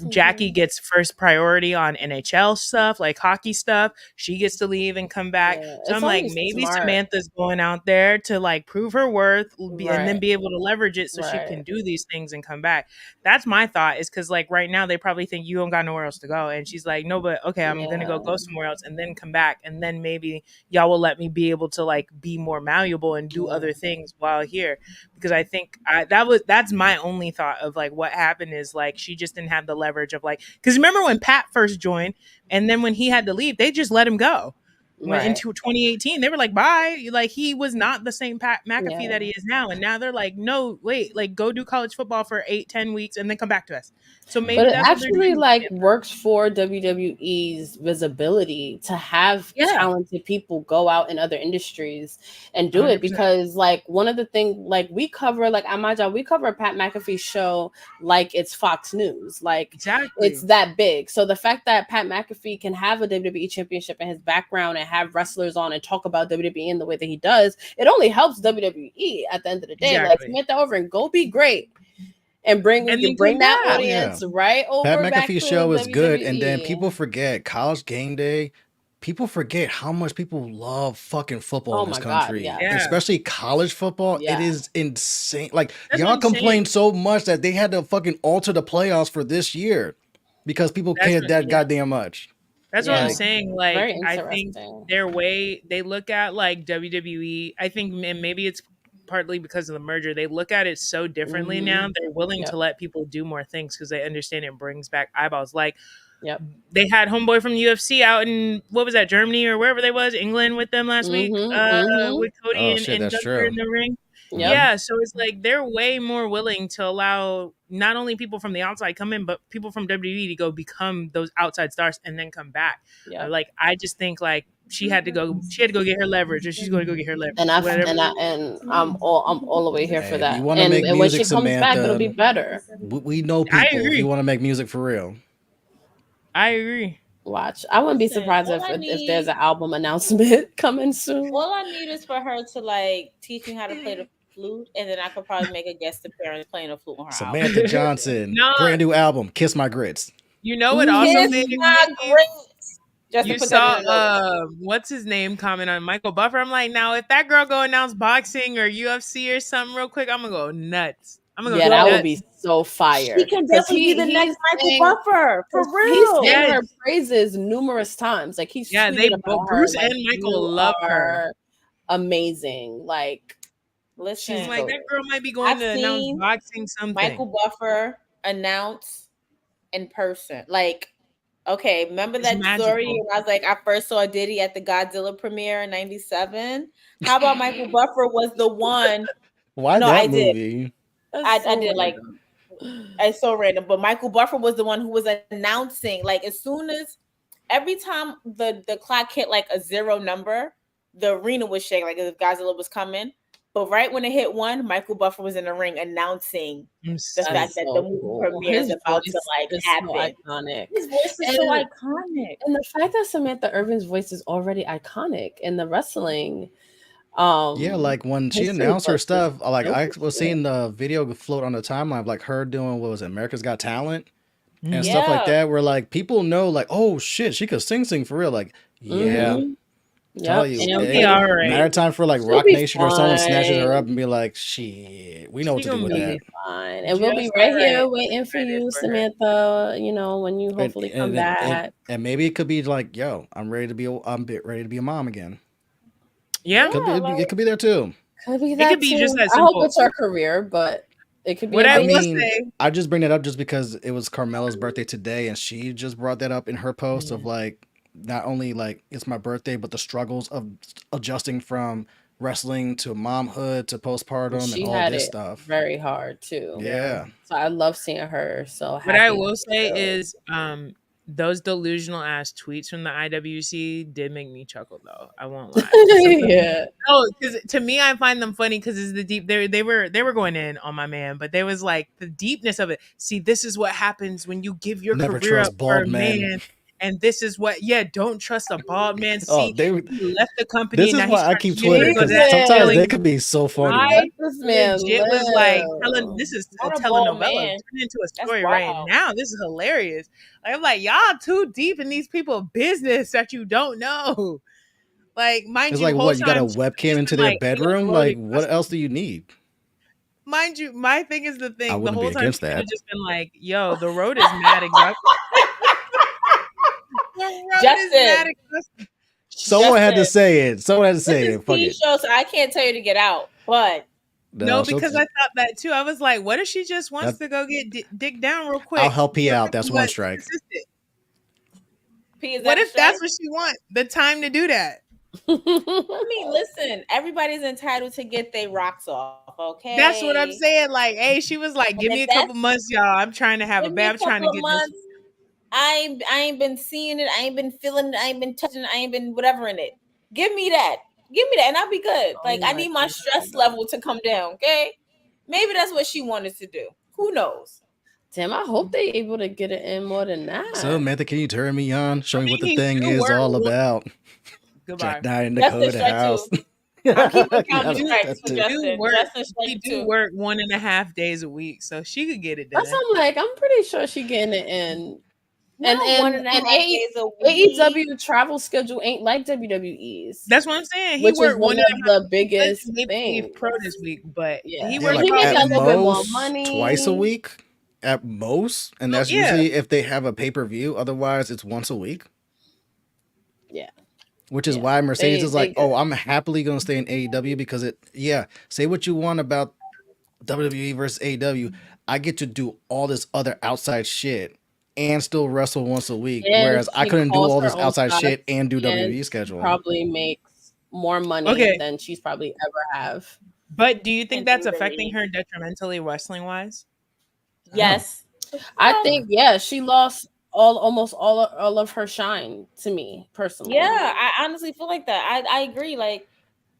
Jackie gets first priority on NHL stuff, like hockey stuff. She gets to leave and come back. Yeah, So I'm it's like, only maybe smart. Samantha's going out there to like prove her worth and then Right. be able to leverage it so she can do these things and come back. That's my thought, is because like right now they probably think you don't got nowhere else to go. And she's like, no, but okay, I'm gonna go somewhere else and then come back. And then maybe y'all will let me be able to like be more malleable and do other things while here. because I think that's my only thought of like what happened is like she just didn't have the leverage of like, because remember when Pat first joined and then when he had to leave, they just let him go. When into 2018, they were like, bye. Like he was not the same Pat McAfee that he is now. And now they're like, no, wait, like go do college football for 8-10 weeks and then come back to us. So maybe but it that's actually like works for WWE's visibility to have talented people go out in other industries and do 100%. It, because like one of the things like we cover, like at my job, we cover a Pat McAfee show like it's Fox News, like it's that big. So the fact that Pat McAfee can have a WWE championship in his background and have wrestlers on and talk about WWE in the way that he does, it only helps WWE at the end of the day. Like Samantha over and go be great. And bring that audience right over. Pat McAfee's show is good, and then people forget College Game Day. People forget how much people love fucking football in this country, especially college football. It is insane. Like y'all complain so much that they had to fucking alter the playoffs for this year because people cared that goddamn much. That's what I'm saying. Like I think their way they look at like WWE. I think maybe it's partly because of the merger, they look at it so differently now. They're willing to let people do more things because they understand it brings back eyeballs. Like, they had homeboy from the UFC out in what was that, Germany or wherever they was, England, with them last week with Cody and Gunther in the ring. Yeah, so it's like they're way more willing to allow not only people from the outside come in, but people from WWE to go become those outside stars and then come back. Like I just think like she had to go get her leverage, or she's going to go get her leverage. And I'm all the way here for that. You want to make music, when she Samantha, comes back, it'll be better. We know people. If you want to make music for real, I agree. Watch. I wouldn't be surprised if there's an album announcement coming soon. All I need is for her to like teach me how to play the flute, and then I could probably make a guest appearance playing a flute on her Samantha album. Johnson, brand new album, Kiss My Grits. You know what also made me Just you saw what's his name comment on Michael Buffer. I'm like, now if that girl go announce boxing or UFC or something real quick, I'm gonna go nuts. That would be so fire. He can definitely be the next Michael Buffer for real. He's sang her praises numerous times. Like he's they both Bruce and Michael love her. Amazing. Like listen, she's like that girl might be going to announce boxing something. Michael Buffer announce in person, like. Okay, remember that story when I was like, I first saw Diddy at the Godzilla premiere in '97? How about Michael Buffer was the one? Why that movie? I did like, it's so random, but Michael Buffer was the one who was announcing, like as soon as, every time the clock hit like a 0 number, the arena was shaking, like if Godzilla was coming. But right when it hit 1, Michael Buffer was in the ring announcing the fact that the movie premiere is about to like happen. So iconic. His voice is so iconic. And the fact that Samantha Irvin's voice is already iconic in the wrestling. Like when she announced her stuff, like I was seeing the video float on the timeline of like her doing, what was it, America's Got Talent and stuff like that, where like people know like, oh shit, she could sing for real. Like, tell you, matter of time for like Rock Nation or someone snatches her up and be like, shit, we know what to do with that. Fine. And we'll be right here waiting for you, Samantha, you know, when you hopefully come back. And maybe it could be like, yo, I'm ready to be a mom again. Yeah. It could be there too. Could be that it could be just that simple. I hope it's her career, but it could be. What I just bring that up just because it was Carmella's birthday today, and she just brought that up in her post of like, not only like it's my birthday, but the struggles of adjusting from wrestling to momhood to postpartum and all this stuff. Very hard too. Yeah. So I love seeing her. So what I will say is, those delusional ass tweets from the IWC did make me chuckle though. I won't lie. No, because to me, I find them funny because it's the deep. They were going in on my man, but there was like the deepness of it. See, this is what happens when you give your career up for a man. And this is what, don't trust a bald man. See, he left the company. This is why I keep Twitter, because sometimes they could be so funny. This man was like, this is a telenovela. Turned into a story right now. This is hilarious. Like, I'm like, y'all too deep in these people's business that you don't know. Like, mind it's you, like what, you got a webcam into their bedroom? Like, what else do you need? Mind you, my thing is the thing. I wouldn't the whole be time against she could that. have just been like, yo, the road is mad exhausting. Someone had to say it. Fuck it. Show, so I can't tell you to get out, but No, she'll because I thought that too. I was like, what if she just wants that, to go get dick down real I'll quick help you for a out. couple That's one months, strike. consistent? P, is What that a if that's strike? what she wants? The time to do that. I mean, listen, everybody's entitled to get their rocks off, That's what I'm okay? saying. Like, hey, she was like, And give if me a couple that's months, y'all. I'm trying to have a give me baby. a I'm trying couple to of get this. months. I ain't been seeing it. I ain't been feeling it. I ain't been touching it. I ain't been whatever in it. Give me that. Give me that, and I'll be good. Oh Like I my need my stress level to come down. Okay, maybe that's what she wanted to do. Who knows? Damn, I hope they able to get it in more than that. So, Samantha, can you turn me on? Show I me mean, what the he thing still is work. all about. Goodbye. Jack Knight in the Justin code strike house. two. I'm keeping count Gotta of put strikes that for too. Justin. Work. Justin She strike do two. work 1.5 days a week, so she could get it That's done. I'm like, I'm pretty sure she getting it in. Not And 1.5 days a week. AEW travel schedule ain't like WWE's, That's what I'm saying. He which is worked one one and a of half. the He said biggest he maybe gave things. pro this week, but Yeah, he Yeah, worked he like make about a at little bit more most money twice a week. At most, and that's yeah. usually if they have a pay per view. Otherwise, it's once a week. Yeah, Which is yeah. why Mercedes is They like, good. oh, I'm happily going to stay in AEW because it, yeah, say what you want about WWE versus AEW. I get to do all this other outside shit and still wrestle once a week. And Whereas I she couldn't do calls all her this own outside shit shots, and do and WWE she scheduling. probably makes more money Okay, than she's probably ever have. but do you think And that's WWE. affecting her detrimentally wrestling wise? Yes. I Well, think she lost almost all of her shine to me personally. yeah, I honestly feel like that. I agree. Like,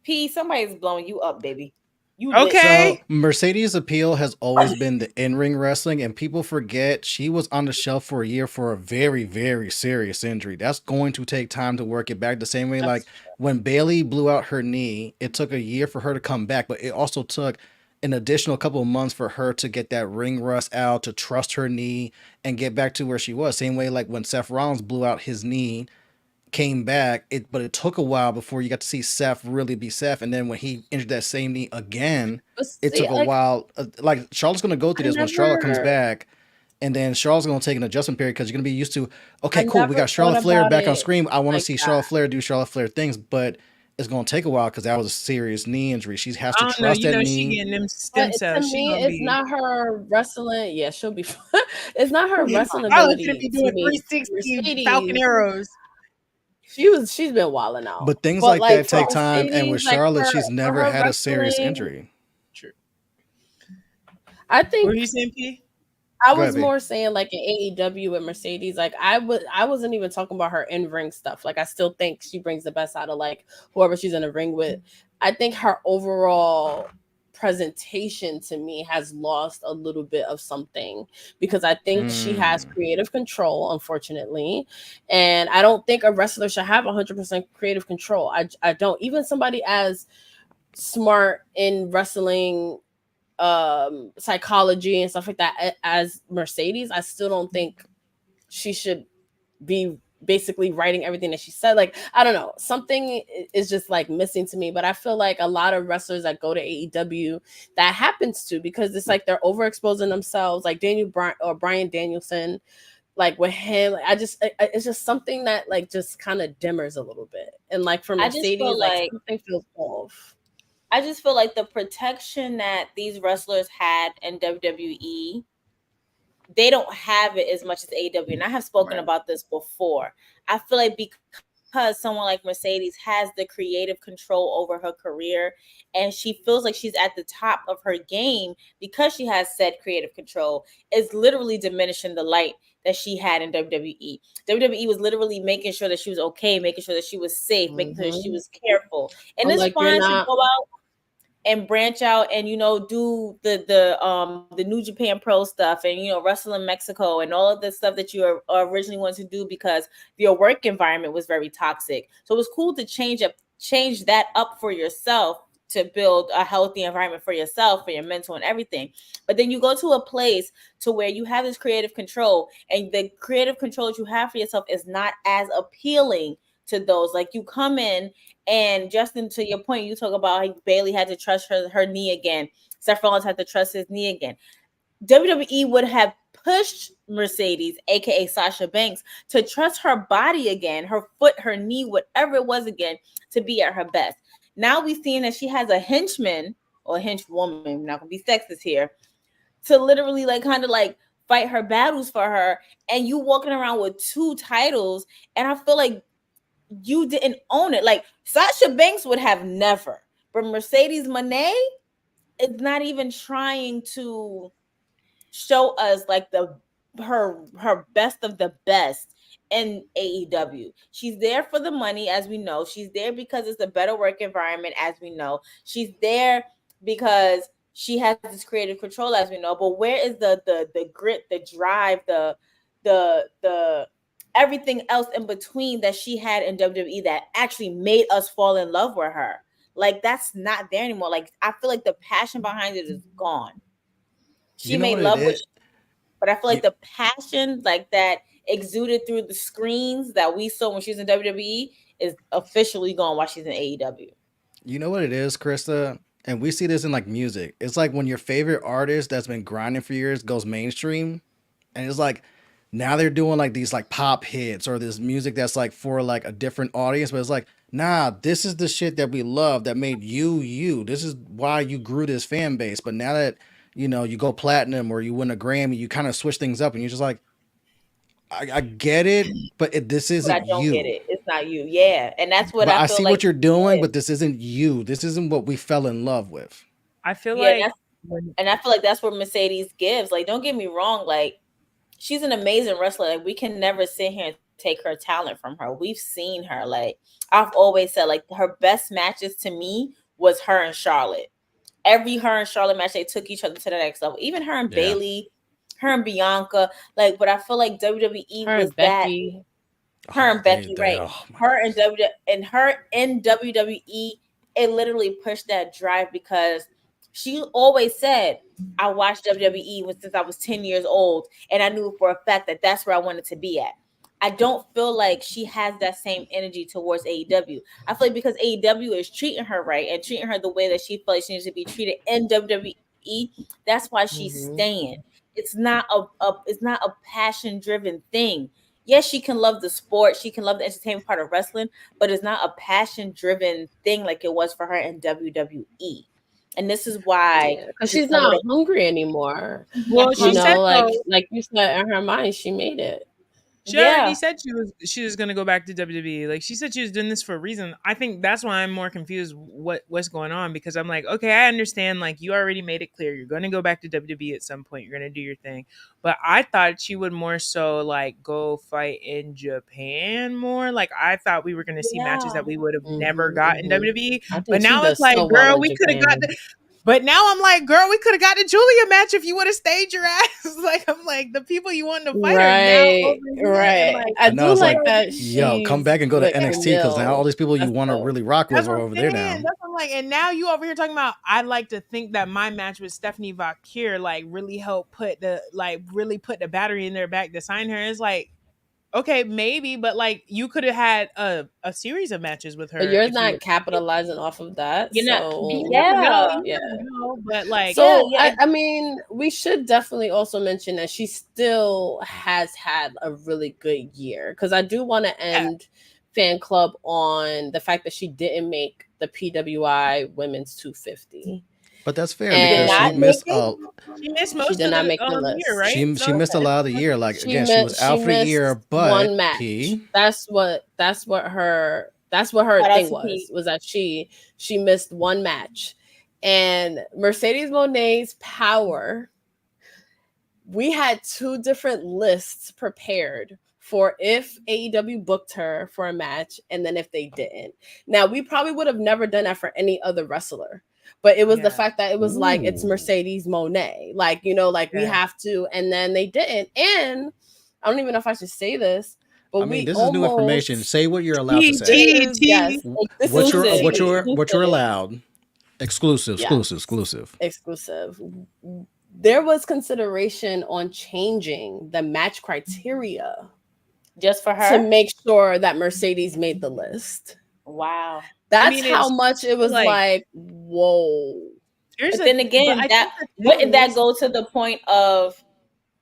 P, somebody's blowing you up, baby. You lit. Okay. So Mercedes' appeal has always been the in-ring wrestling, and people forget she was on the shelf for a year for a very, very serious injury. That's going to take time to work it back. The same way, like That's when Bailey blew out her knee, it took a year for her to come back, but it also took an additional couple of months for her to get that ring rust out, to trust her knee, and get back to where she was. Same way, like when Seth Rollins blew out his knee, came back, but it took a while before you got to see Seth really be Seth. And then when he injured that same knee again, but it see, took a like while. Like Charlotte's gonna go through I this when Charlotte comes never back, and then Charlotte's gonna take an adjustment period because you're gonna be used to, I okay, cool, we never got thought Charlotte Flair about back on it screen. I want to like see that. Charlotte Flair do Charlotte Flair things, but it's gonna take a while because that was a serious knee injury. She has I to don't know. trust You that know, she knee. getting them But stem to cells. She me, gonna it's be. not her wrestling. Yeah, she'll be. It's not her wrestling Charlotte's gonna ability be to doing me. 360 Falcon Mercedes, arrows. she's been wilding out. But things But like like that for take time, and with Mercedes, like Charlotte, she's for never her had a serious wrestling, injury. True. I What were think you saying, P? I Go ahead, was B. more saying like in AEW and Mercedes, like I wasn't even talking about her in ring stuff. Like I still think she brings the best out of like whoever she's in the ring with. I think her overall presentation to me has lost a little bit of something because I think she has creative control, unfortunately, and I don't think a wrestler should have 100% creative control. I don't. Even somebody as smart in wrestling psychology and stuff like that as Mercedes, I still don't think she should be basically writing everything that she said. Like, I don't know, something is just like missing to me. But I feel like a lot of wrestlers that go to AEW, that happens to, because it's like they're overexposing themselves, like Brian Danielson, like with him, like, it's just something that like just kind of dimmers a little bit. And like for I just Mercedes, feel like like something feels off. I just feel like the protection that these wrestlers had in WWE, they don't have it as much as AEW. And I have spoken Right. about this before. I feel like because someone like Mercedes has the creative control over her career and she feels like she's at the top of her game because she has said creative control, is literally diminishing the light that she had in WWE. WWE was literally making sure that she was okay, making sure that she was safe, making sure that she was careful. And I'm it's like, you're fine to not. go out and branch out and do the New Japan Pro stuff and wrestle in Mexico and all of the stuff that you originally wanted to do because your work environment was very toxic. So it was cool to change that up for yourself, to build a healthy environment for yourself, for your mental and everything. But then you go to a place to where you have this creative control, and the creative control that you have for yourself is not as appealing to those. Like, you come in, and Justin, to your point, you talk about how Bailey had to trust her knee again. Seth Rollins had to trust his knee again. WWE would have pushed Mercedes, aka Sasha Banks, to trust her body again, her foot, her knee, whatever it was again, to be at her best. Now we've seen that she has a henchman or henchwoman, I'm not gonna be sexist here, to literally like kind of like fight her battles for her, and you walking around with 2 titles, and I feel like you didn't own it. Like Sasha Banks would have never, but Mercedes Moné is not even trying to show us like her best of the best in AEW. She's there for the money, as we know. She's there because it's a better work environment, as we know. She's there because she has this creative control, as we know. But where is the grit, the drive, the everything else in between that she had in WWE that actually made us fall in love with her? Like that's not there anymore. Like I feel like the passion behind it is gone. She You know made what it love with, is? but I feel like You, the passion like that exuded through the screens that we saw when she was in WWE is officially gone while she's in AEW. you know what it is, Krista? And we see this in like music. It's like when your favorite artist that's been grinding for years goes mainstream, and it's like now they're doing like these like pop hits or this music that's like for like a different audience, but it's like, nah, this is the shit that we love that made you you. This is why you grew this fan base. But now that you go platinum or you win a Grammy, you kind of switch things up, and you're just like, I get it, but this But I isn't don't get you. it. It's not you. Yeah. And that's what But I I feel see like. what you're doing, but this isn't you. This isn't what we fell in love with. I feel Yeah, like when and I feel like that's what Mercedes gives. Like, don't get me wrong, like she's an amazing wrestler. Like, we can never sit here and take her talent from her. We've seen her. Like, I've always said, like, her best matches to me was her and Charlotte. Every her and Charlotte match, they took each other to the next level. Even her and Yeah. Bailey, her and Bianca. Like, but I feel like WWE Her was and that. Becky. Her and Becky, right? Oh my Her goodness. and her in WWE, it literally pushed that drive because she always said, "I watched WWE since I was 10 years old, and I knew for a fact that that's where I wanted to be at." I don't feel like she has that same energy towards AEW. I feel like because AEW is treating her right and treating her the way that she feels like she needs to be treated in WWE, that's why she's Mhm. staying. It's not a passion driven thing. Yes, she can love the sport, she can love the entertainment part of wrestling, but it's not a passion driven thing like it was for her in WWE. And this is why Yeah, because with she's some of not the hungry anymore. well, You she said know, though, like you said, in her mind, she made it. she already yeah, said she was gonna go back to WWE. Like she said she was doing this for a reason. I think that's why I'm more confused what's going on, because I'm like, okay, I understand. Like you already made it clear you're gonna go back to WWE at some point. You're gonna do your thing. But I thought she would more so like go fight in Japan more. Like I thought we were gonna see matches yeah. that we would have never Mhm, got in mhm. WWE. I But think she now it's does like, so well girl, in we could have got Japan. but now I'm like, girl, we could have got a Julia match if you would have stayed your ass. Like I'm like, the people you wanted to fight are now over Right, here, and right. like I I know do it's like like, that yo, come she's back and go to with NXT because now all Camille. these people you That's want to dope. really rock that's with are what I'm over there saying. now. That's what I'm like. And now you over here talking about, I like to think that my match with Stephanie Vakir like really helped put the battery in their back to sign her. It's like, okay, maybe, but like you could have had a series of matches with But her you're if you not would. capitalizing off of that. You know, You So never know. yeah. You yeah. never know. But like, Yeah, So yeah. I mean, we should definitely also mention that she still has had a really good year. Because I do want to yeah, end fan club on the fact that she didn't make the PWI Women's 250. But that's fair She did because she not And make missed it. she missed she most did of not the make the year, list. right? So she missed a okay. lot of the year. Like She again, she was missed she out for a year, missed but one match. P. That's what her Shout out thing to Pete. was that she missed one match. And Mercedes Monet's power, we had 2 different lists prepared for if AEW booked her for a match and then if they didn't. Now, we probably would have never done that for any other wrestler. But it was the Yeah, fact that it was like it's Ooh. Mercedes Monet. Like, like we yeah. have to, and then they didn't. And I don't even know if I should say this, but I mean, we this is new information. almost Say what you're allowed to T say. T yes, T. this is Exclusive. What you're allowed. Exclusive, yes, exclusive. There was consideration on changing the match criteria Just for to her. make sure that Mercedes made the list. Wow. That's mean, how it's much it was like, whoa. here's But the then again, I that think the thing wouldn't that is, go to the point of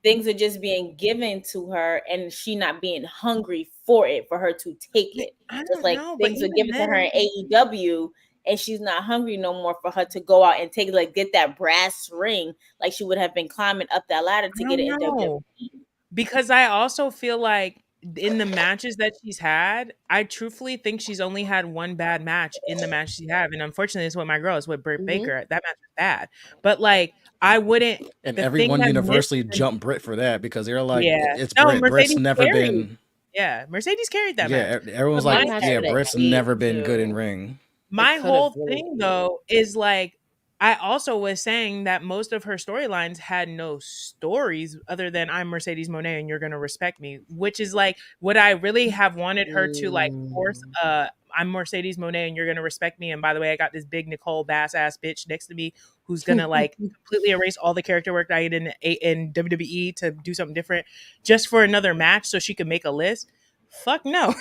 things are just being given to her and she not being hungry for it, for her to take it. I Just don't like know, but things were even given to her then, in AEW and she's not hungry no more for her to go out and get that brass ring like she would have been climbing up that ladder to I get don't it in know. WWE. Because I also feel like in the matches that she's had, I truthfully think she's only had one bad match in the match she had. And unfortunately, it's with my girl, it's with Britt Baker. That match was bad. But like, I wouldn't. And The thing everyone that universally missed, jumped Brit for that because they're like, yeah, it's no, Brit. Brit's Mercedes never carried. been. Yeah, Mercedes carried that Yeah, match. everyone's But like, my match yeah, for that Brit's game, never been good in too. ring. My could've whole really thing been. though is like I also was saying that most of her storylines had no stories other than I'm Mercedes Monet and you're gonna respect me, which is like would I really have wanted her to like force I'm Mercedes Monet and you're gonna respect me, and by the way I got this big Nicole Bass ass bitch next to me who's gonna like completely erase all the character work that I did in WWE to do something different just for another match so she could make a list. Fuck no.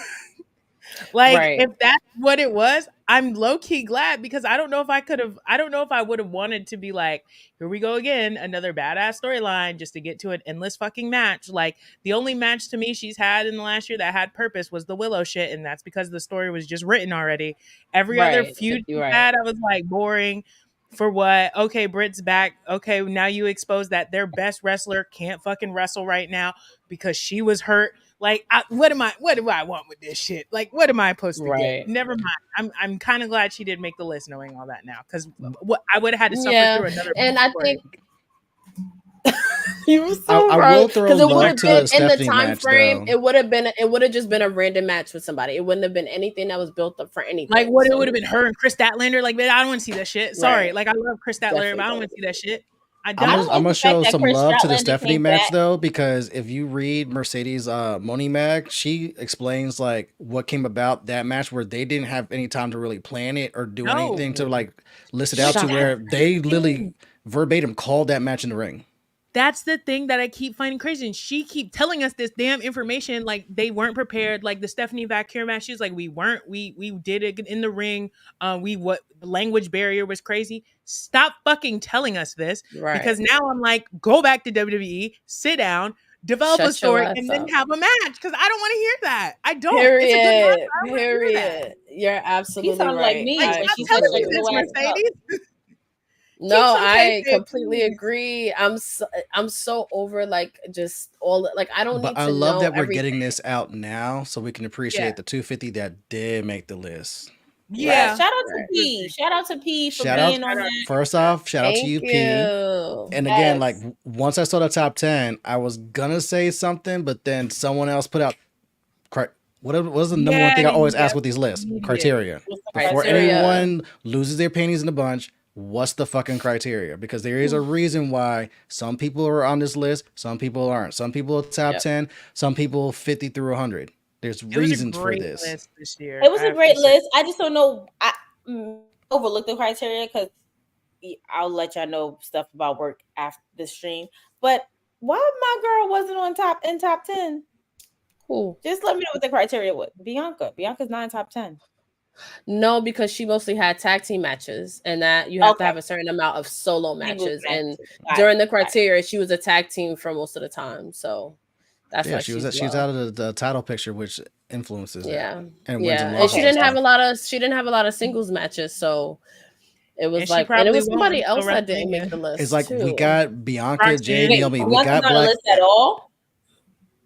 Like Right. if that's what it was, I'm low key glad because I don't know if I would have wanted to be like, here we go again, another badass storyline just to get to an endless fucking match. Like the only match to me she's had in the last year that had purpose was the Willow shit, and that's because the story was just written already. Every other Right. feud she You're right. had, I was like, boring. For what? Okay, Britt's back. Okay, now you expose that their best wrestler can't fucking wrestle right now because she was hurt. Like, what do I want with this shit? Like, what am I supposed to Right. get? Never mind. I'm kind of glad she didn't make the list, knowing all that now, because what I would have had to suffer Yeah, through another. and I story. think you were so I right will throw because it would love have to been the in the Stephanie time match, frame. though. It would have just been a random match with somebody. It wouldn't have been anything that was built up for anything. Like, what it So, would have been her and Chris Statlander. Like, man, I don't want to see that shit. Sorry, Right. like I love Chris Statlander, Definitely but I don't don't. want to see that shit. I I'm don't. gonna, I'm gonna the fact show that some Chris love to the Statlander Stephanie came match back. though, because if you read Mercedes Money Mag, she explains like what came about that match where they didn't have any time to really plan it or do No. anything to like list it out to Shut where they literally verbatim called that match in the ring. That's the thing that I keep finding crazy. And she keep telling us this damn information like they weren't prepared. Like the Stephanie Vacure match, she's like, we did it in the ring. The language barrier was crazy. Stop fucking telling us this. Right. Because now I'm like, go back to WWE, sit down, develop Shut a story, your ass and then up. have a match. Because I don't want to hear that. I don't. It's a good match. Period. I don't wanna hear that. Period. You're absolutely sounded like right. me Like, when stop she said telling me shut this, your ass up. Mercedes. No, some I kayfabe, completely please. agree. I'm so over like just all like I don't But need I to love know that we're everything. getting this out now so we can appreciate Yeah. the 250 that did make the list. Yeah. Shout out to P. Shout out to P for Shout out- being on that. First off, shout out to Thank you, P. you. And again, Yes. like once I saw the top 10, I was gonna say something, but then someone else put out what was the number one thing I always ask with these lists? Criteria. What's the Before criteria? anyone loses their panties in a bunch, what's the fucking criteria? Because there is a reason why some people are on this list, some people aren't. Some people are top Yep. 10, some people 50 through 100. There's It was a reasons for great this. list this year. It was I a have great to say. list. I just don't know. I overlooked the criteria because I'll let y'all know stuff about work after the stream. But why my girl wasn't on top 10? Cool. Just let me know what the criteria was. Bianca's not in top 10. No, because she mostly had tag team matches, and that you have to Okay. have a certain amount of solo Singles matches. And matches. Got during it, the got it. criteria, she was a tag team for most of the time. So that's Yeah, why she she's was low. out of the title picture, which influences that. Yeah, And wins and yeah, and losses. she didn't Okay. have a lot of singles matches, so it was And she like, and it probably was somebody won't else until that didn't make WrestleMania. the list. It's like too. we got Bianca, Jay, Roxanne. Naomi, we Bianca's got not on the Black. list at all.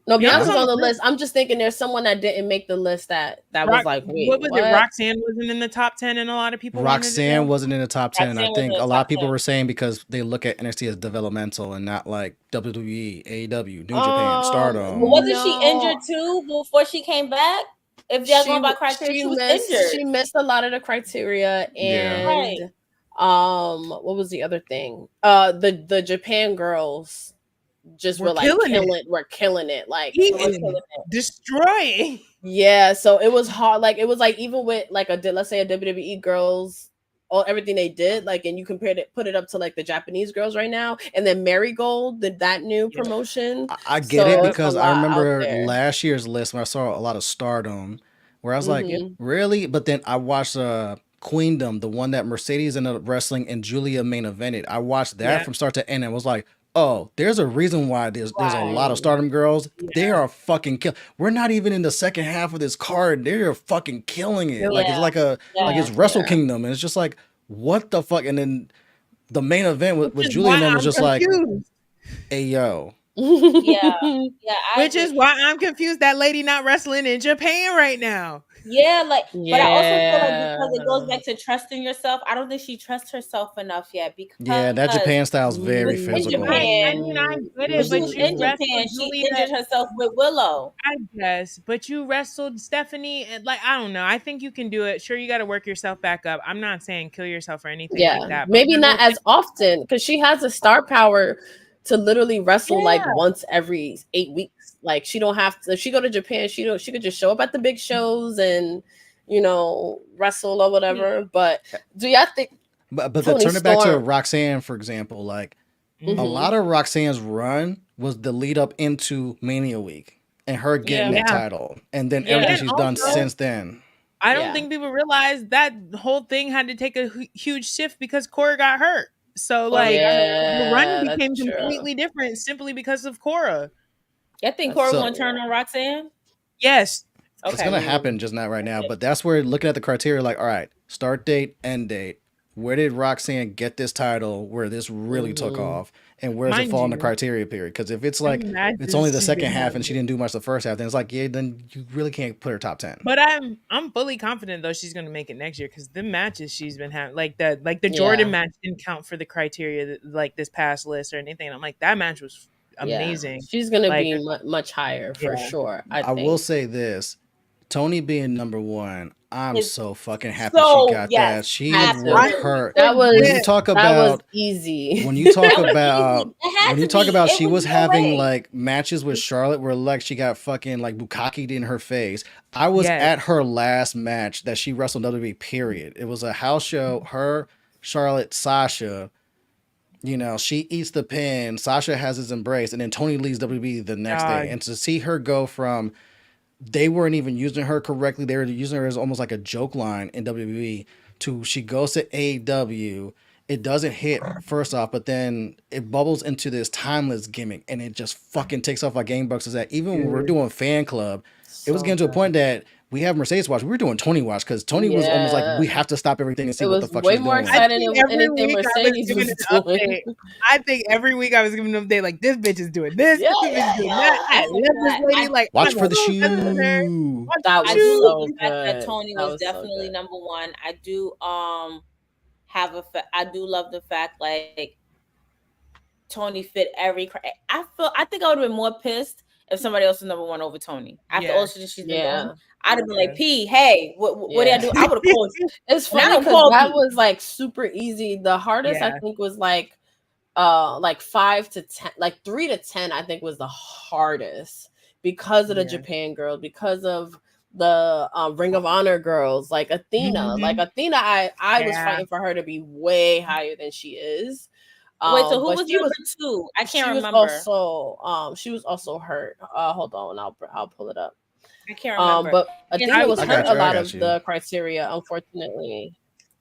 No, Bianca's Bianca's on the list. I'm just thinking there's someone that didn't make the list that was like, wait, what was it? Roxanne wasn't in the top 10, and a lot of people wanted to Roxanne know. wasn't in the top 10. Roxanne I wasn't think in the a lot top of people 10. were saying because they look at NXT as developmental and not like WWE, AEW, New Japan, Stardom. But wasn't she No. injured too before she came back? If y'all going by criteria, she was injured. She missed a lot of the criteria, Yeah. and what was the other thing? The Japan girls just were like killing it, like destroying. Yeah, so it was hard. Like it was like even with like let's say a WWE girls, everything they did, like, and you put it up to like the Japanese girls right now, and then Marigold did that new promotion. I get it So because it's a I lot out remember there. last year's list when I saw a lot of Stardom, where I was like, Mhm. really? But then I watched Queendom, the one that Mercedes ended up wrestling and Julia main evented. I watched that from start to end and was like, oh, there's a reason why there's a lot of Stardom girls. They are fucking kill. We're not even in the second half of this card. They're fucking killing it. Like it's like it's Wrestle Kingdom, and it's just like what the fuck. And then the main event with Julia and them was just confused. Like, hey yo. Which is why I'm confused that lady not wrestling in Japan right now. Yeah, like, but I also feel like because it goes back to trusting yourself. I don't think she trusts herself enough yet. Because that Japan style is very physical. I mean, I get it, but you in Japan, she injured herself with Willow. I guess, but you wrestled Stephanie, and like I don't know. I think you can do it. Sure, you got to work yourself back up. I'm not saying kill yourself or anything like that. Maybe not as often because she has the star power to literally wrestle like once every 8 weeks. Like she don't have to. If she go to Japan, she could just show up at the big shows and wrestle or whatever. But do y'all think? But to turn it back to Roxanne, for example, like a lot of Roxanne's run was the lead up into Mania Week and her getting the title, and then everything she's done since then. I don't think people realize that whole thing had to take a huge shift because Cora got hurt. So the run became completely different simply because of Cora. I think Cora won't turn on Roxanne. Yes. Okay. It's gonna happen, just not right now. But that's where looking at the criteria, like, all right, start date, end date. Where did Roxanne get this title? Where this really took off, and where does it fall in the criteria period? Because if it's like it's only the second half and she didn't do much the first half, then it's like then you really can't put her top 10. But I'm fully confident though she's gonna make it next year because the matches she's been having, like the Jordan match didn't count for the criteria like this past list or anything. I'm like that match was amazing. She's gonna be much higher for sure. I will say this: Tony being number one, I'm so fucking happy she got that. She worked her. When you talk about easy. When you talk about she was having like matches with Charlotte where like she got fucking like bukkakied in her face. I was at her last match that she wrestled WWE. Period. It was a house show. Her, Charlotte, Sasha. She eats the pin. Sasha has his embrace, and then Tony leaves WWE the next day. And to see her go from they weren't even using her correctly, they were using her as almost like a joke line in WWE, to she goes to AEW. It doesn't hit first off, but then it bubbles into this timeless gimmick, and it just fucking takes off like gangbusters. That even when we're doing fan club, it was getting to a point that we have Mercedes watch. We were doing Tony watch because Tony was almost like, we have to stop everything and see what the fuck she's doing. It was way more exciting than anything Mercedes was doing. I think every week I was giving an update like, this bitch is doing this, this bitch is doing that. I love this lady. Like, watch for the shoe. That was so good. That Tony was definitely number one. I do I do love the fact like Tony fit every. I think I would have been more pissed if somebody else was number one over Tony. After all she's been doing, I'd have been like, P, hey, what did I do? I would have called you. It's funny because that was like super easy. The hardest I think was like 5 to 10, like 3 to 10, I think was the hardest because of the Japan girls, because of the Ring of Honor girls, like Athena. Like Athena, I was fighting for her to be way higher than she is. Wait, so who was number two? I can't remember. She was also hurt. Hold on, I'll pull it up. I can't remember. But Athena was hurt a lot of the criteria, unfortunately.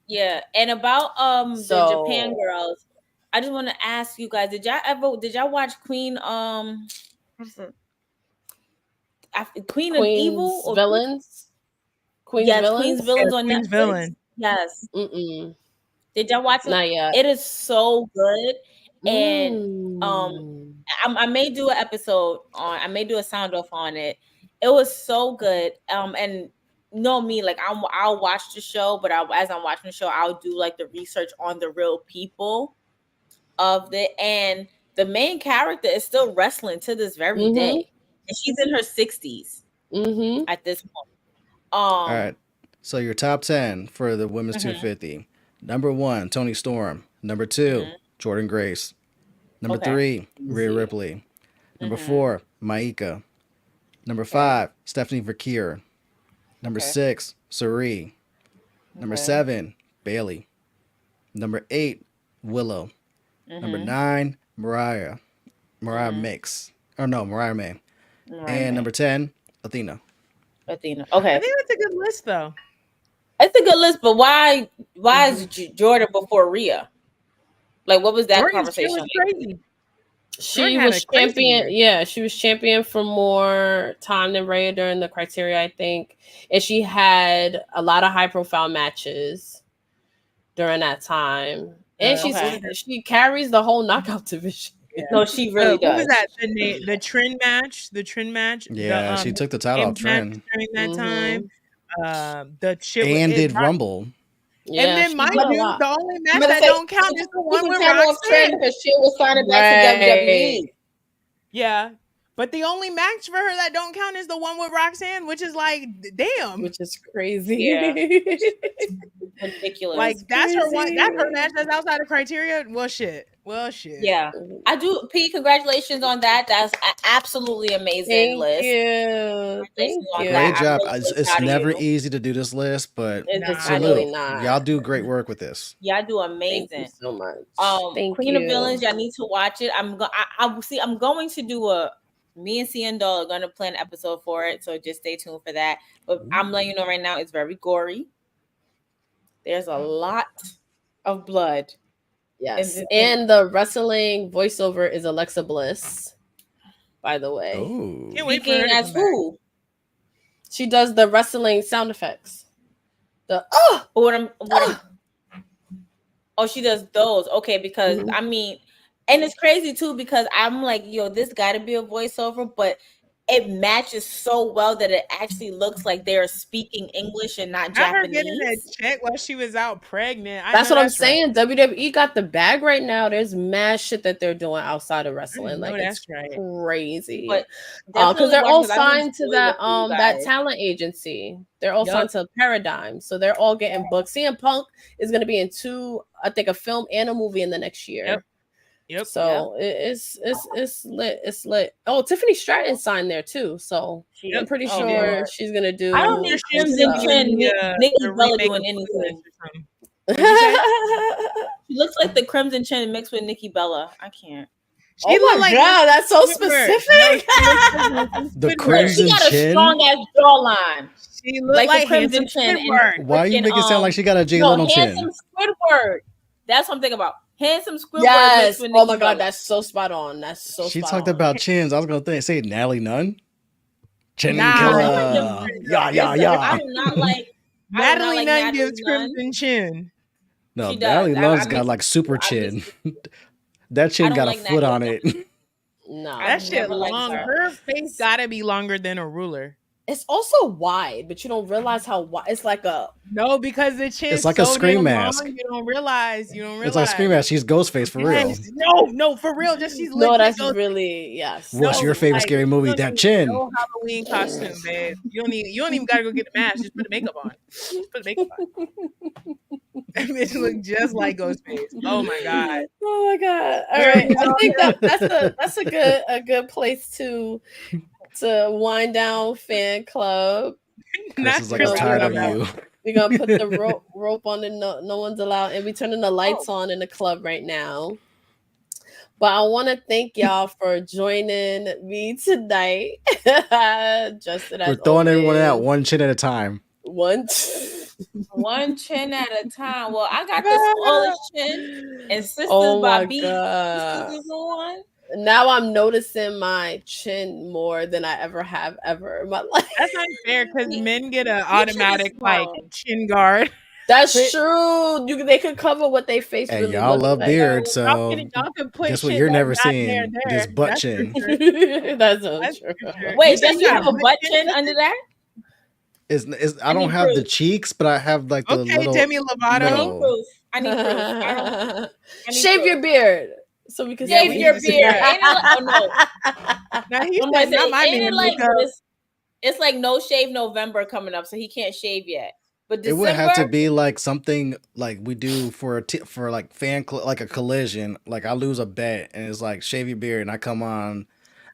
Yeah, and about the Japan girls, I just want to ask you guys: did y'all watch Queen Queen of Evil or Villains? Queen's Villains on Netflix. Villain. Yes. Mm-mm. Did y'all watch it? Not yet. It is so good. And I may do an episode I may do a sound off on it. It was so good. And me, like I'll watch the show, but as I'm watching the show, I'll do like the research on the real people of and the main character is still wrestling to this very day. And she's in her 60s at this point. All right. So your top 10 for the women's 250. Number 1, Toni Storm. Number 2, Jordynne Grace. Number 3, Rhea Ripley. Number 4, Maika. Number 5, Stephanie Verkeer. Number 6, Sari. Number 7, Bailey. Number 8, Willow. Number 9, Mariah Mix. Oh no, Mariah May. And number 10, Athena. Okay. I think that's a good list though. It's a good list, but why is Jordan before Rhea? Like, what was that conversation? Crazy. She had was a crazy champion. year. Yeah, she was champion for more time than Rhea during the criteria, I think. And she had a lot of high profile matches during that time. And she carries the whole knockout division. Yeah. No, she really What was does. that? The trend match. The trend match. Yeah, she took the title off games match Trend during that time. Mhm. The shit and did Rumble. Yeah, and then she mind did a you, lot. the only I'm match gonna that say, don't count is the one with title off Trend Roxanne. because she was signing back to WWE. Yeah, but the only match for her that don't count is the one with Roxanne, which is like, damn. Which is crazy. Yeah. Ridiculous. Like that's her one. That's her crazy. match that's outside of criteria. Well, shit. Yeah, I do. P, congratulations on that. That's an absolutely amazing list. Thank you. Great job. I'm really It's proud of never you. easy to do this list, but It's salute. really not. Y'all do great work with this. Y'all do Thank amazing. you so much. Thank Queen you. of Villains, y'all need to watch it. I'm going to do me and C and Doll are going to plan an episode for it, so just stay tuned for that. But I'm letting you know right now, it's very gory. There's a lot of blood. Yes, and the wrestling voiceover is Alexa Bliss, by the way. Oh, speaking as who? She does the wrestling sound effects. She does those. Okay, because I mean, and it's crazy too because I'm like, yo, this got to be a voiceover, but it matches so well that it actually looks like they're speaking English and not Japanese. Her getting a check while she was out pregnant. That's what I'm saying. Right. WWE got the bag right now. There's mad shit that they're doing outside of wrestling. Like it's crazy. But because they're all signed to that that talent agency. They're all signed to Paradigm, so they're all getting booked. CM Punk is going to be in a film and a movie in the next year. Yep. So it's lit. It's lit. Oh, Tiffany Stratton signed there too. So I'm pretty sure she's gonna do. I don't think Crimson Chin, Nikki Bella doing anything. She looks like the Crimson Chin mixed with Nikki Bella. I can't. Oh my god, that's so specific. The Crimson Chin. She got a strong ass jawline. She looks like the Crimson Chin. Why you make it sound like she got a Jay Leno chin? Handsome Squidward. That's what I'm thinking about. Handsome Squidward. Yes. Oh my god, that's so spot on. That's so. She talked about chins. I was gonna say Natalie Nunn. Chin killer. Yeah. I do not like Natalie Nunn gives Crimson Chin. No, Natalie Nunn's got like super chin. That chin got a foot on it. No, that shit long. Her face gotta be longer than a ruler. It's also wide, but you don't realize how wide. It's like because the chin. It's like a Scream mask. You don't realize. It's like Scream mask. She's Ghostface for real. No, for real. Just she's. No, that's really yes. What's your favorite scary movie? That chin. No Halloween costume, babe. You don't even gotta go get the mask. Just put the makeup on. That bitch look just like Ghostface. Oh my god. All right. I think that's a good place to wind down fan club. Chris is like, I'm tired of you. We're gonna put the rope on the no one's allowed, and we're turning the lights on in the club right now. But I want to thank y'all for joining me tonight. We're throwing everyone out one chin at a time. One chin at a time. Well, I got the smallest chin, and Sisters by B. Sisters on. Now I'm noticing my chin more than I ever have in my life. That's unfair because men get an automatic like chin guard. That's true. They could cover what they face. Hey, really y'all love beard, so y'all can put guess what you're never seeing? This butt chin. That's so true. Wait, does you have a butt chin under that? I don't have the cheeks, but I have like the little. Demi Lovato. I need proof. Shave your beard. So we can shave your beard. It's like no shave November coming up, so he can't shave yet. But December, it would have to be like something like we do for like fan like a collision. Like I lose a bet and it's like shave your beard, and I come on.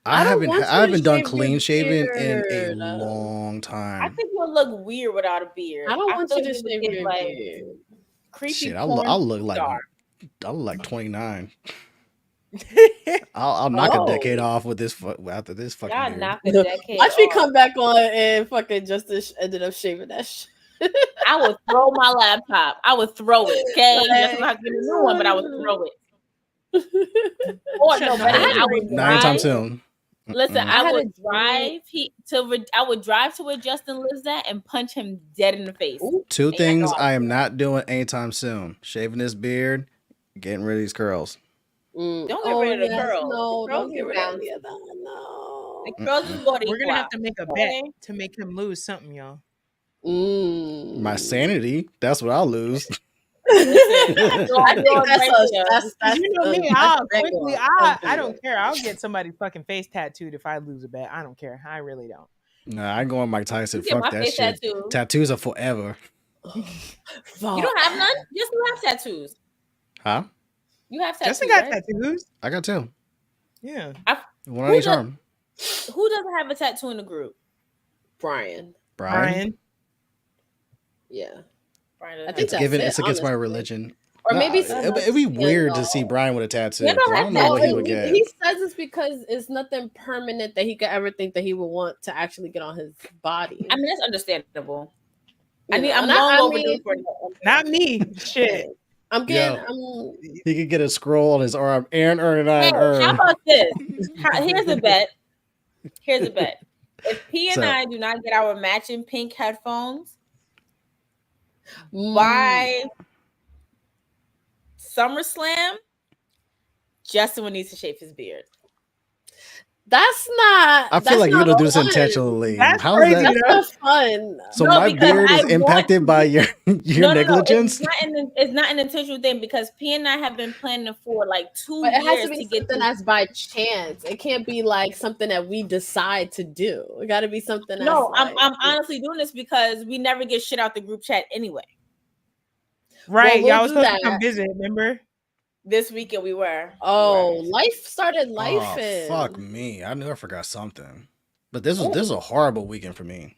I haven't done clean shaving in a long time. I think you'll look weird without a beard. I don't want you to shave your beard. Creepy. Shit, I'll look like 29. I'll knock a decade off with this after this fucking beard. Knock a decade. Watch me come back on and fucking Justice ended up shaving that shit. I would throw my laptop. I would throw it. Okay, that's not gonna get a new one, but I would throw it. Oh Shut no, no but hole. I would Not anytime drive. soon. Listen, Mm-mm. I I had a would drive I would drive to where Justin lives at and punch him dead in the face. Ooh, Two And I know things I I would. am not doing anytime soon: shaving this beard, getting rid of these curls. Don't get oh rid of the yes, curls. no, The curls don't get is rid of bound. any of that. No. The curls is body We're gonna have flop. to make a bet Okay. to make him lose something, y'all. My sanity. That's what I'll lose. Listen, so I I'm think going that's right a there. that's You know me, that's I'll big quickly. one. I That's don't big. care. I'll get somebody's fucking face tattooed if I lose a bet. I don't care. I really don't. Nah, I go on Mike Tyson. You get Fuck my that face shit. tattoo. Tattoos are forever. You don't have none? Just you have tattoos. Huh? You have tattoos, Justin got right? tattoos. I got two. Yeah. One on Who each does- arm. Who doesn't have a tattoo in the group? Brian. Brian. Yeah. Brian I doesn't think It's that's given. it, It's against my honestly. religion. Or Nah, maybe it'd be weird to see Brian with a tattoo. Yeah, no, 'cause I don't know what he would he, get. he says it's because it's nothing permanent that he could ever think that he would want to actually get on his body. I mean, that's understandable. You know, I'm and long I overdue mean, for it. Not me. Shit. I'm getting. Yo. He could get a scroll on his arm. Aaron earned Hey, an how earn. about this? Here's a bet. Here's a bet. If P and So- I do not get our matching pink headphones Mm. by SummerSlam, Justin will need to shave his beard. That's not. I feel like you're not gonna do this fun. intentionally. That's How's crazy, that? That's not fun. So No, my because beard I is want impacted to by your No, negligence. it's not an intentional thing because P and I have been planning for like 2 But it has years to be to get something to. that's by chance. It can't be like something that we decide to do. It got to be something. No, that's I'm honestly doing this because we never get shit out the group chat anyway. Right. we'll Y'all was do supposed that. to come visit, remember? This weekend we were. Oh, We were. life started Oh life. fuck me! I knew I forgot something. But this was a horrible weekend for me.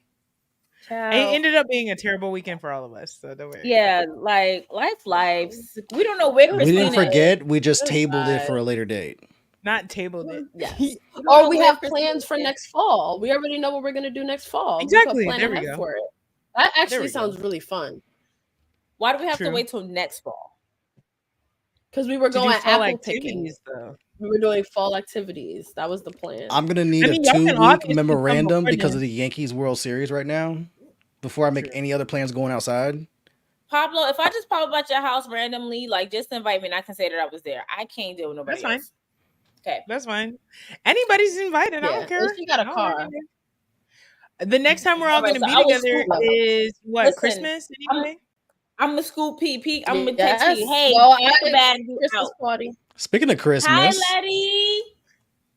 It ended up being a terrible weekend for all of us. So don't worry. Yeah, like lives. We don't know where We Christina didn't forget. We just Good tabled it vibes. for a later date. Not tabled it. Yes. is. We don't Or know we where have Christina plans for is. next fall. We already know what we're gonna do next fall. Exactly. We could There plan we ahead go. for it. That we actually go. sounds really fun Why do we have to True. wait till next fall? because we were To do going fall apple picking. activities, though. We were doing fall activities. That was the plan. I'm gonna need I mean, a y'all can 2-week obviously come memorandum before because then. of the Yankees World Series right now. Before I make True. any other plans going outside. Pablo, if I just pop up at your house randomly, like just invite me and I can say that I was there. I can't deal with nobody That's fine. else. Okay. That's fine. Anybody's invited. I Yeah, don't care. unless you got a I don't car. really care. The next time we're all All right, going to so be I will together scoop up. is what? Listen, Christmas? Anyway? I'm a scoop P. I'm gonna text Yes. you. Hey, Well, get the bag you Christmas out. party. Speaking of Hi, Christmas, Letty.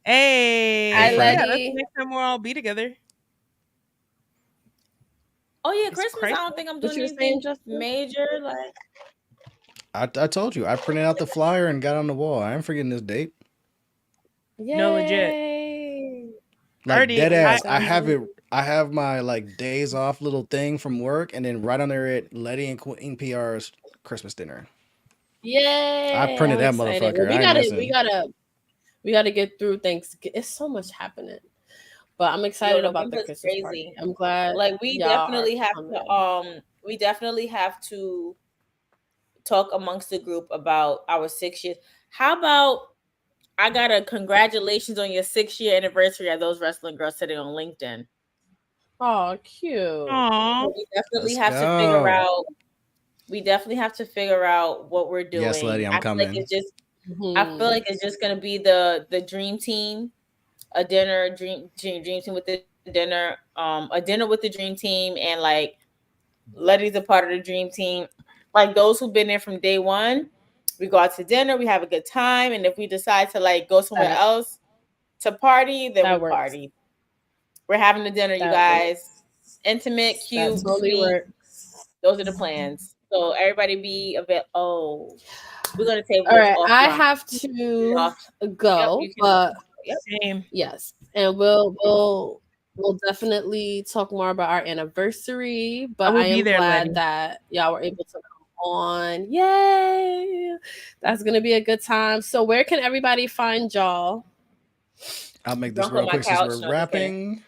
Hey. Hi, Yeah, that's Letty. the next time we'll all be together. Oh yeah, It's Christmas. crazy. I don't think I'm What doing you were anything saying, Justin? major. Like I told you I printed out the flyer and got on the wall. I ain't forgetting this date. No, legit. Yay. Like Already- dead ass. I- I have it. I have my like days off little thing from work, and then right under it, Letty and Queen PR's Christmas dinner. Yay. I printed I'm that excited. motherfucker. We I ain't gotta, missing. we gotta get through Thanksgiving. It's so much happening, but I'm excited about the November's Christmas crazy. party. I'm glad. like we y'all definitely are have coming. to we definitely have to talk amongst the group about our 6 years. How about I got a congratulations on your 6-year anniversary of those wrestling girls sitting on LinkedIn. Oh, cute. Aw. So we definitely Let's have to figure go. out. We definitely have to figure out what we're doing. Yes, Letty, I'm I feel like coming. it's just. Mhm. I feel like it's just gonna be the dream team, a dinner dream team with the dinner, a dinner with the dream team, and like Letty's a part of the dream team. Like those who've been there from day one, we go out to dinner, we have a good time, and if we decide to like go somewhere That- else to party, then that we works. party. We're having a dinner, you That guys. Intimate, that cute, totally sweet. works. Those are the plans. So everybody be a bit. Oh, we're gonna table. All right, this I offline. have to Off. go, Yep, you can- but Yep. Same. yes, and we'll definitely talk more about our anniversary. But will I be am there, glad Letty. that y'all were able to come on. Yay! That's gonna be a good time. So where can everybody find y'all? I'll make this Drunk on real my quick since couch. we're No, I'm just kidding. wrapping.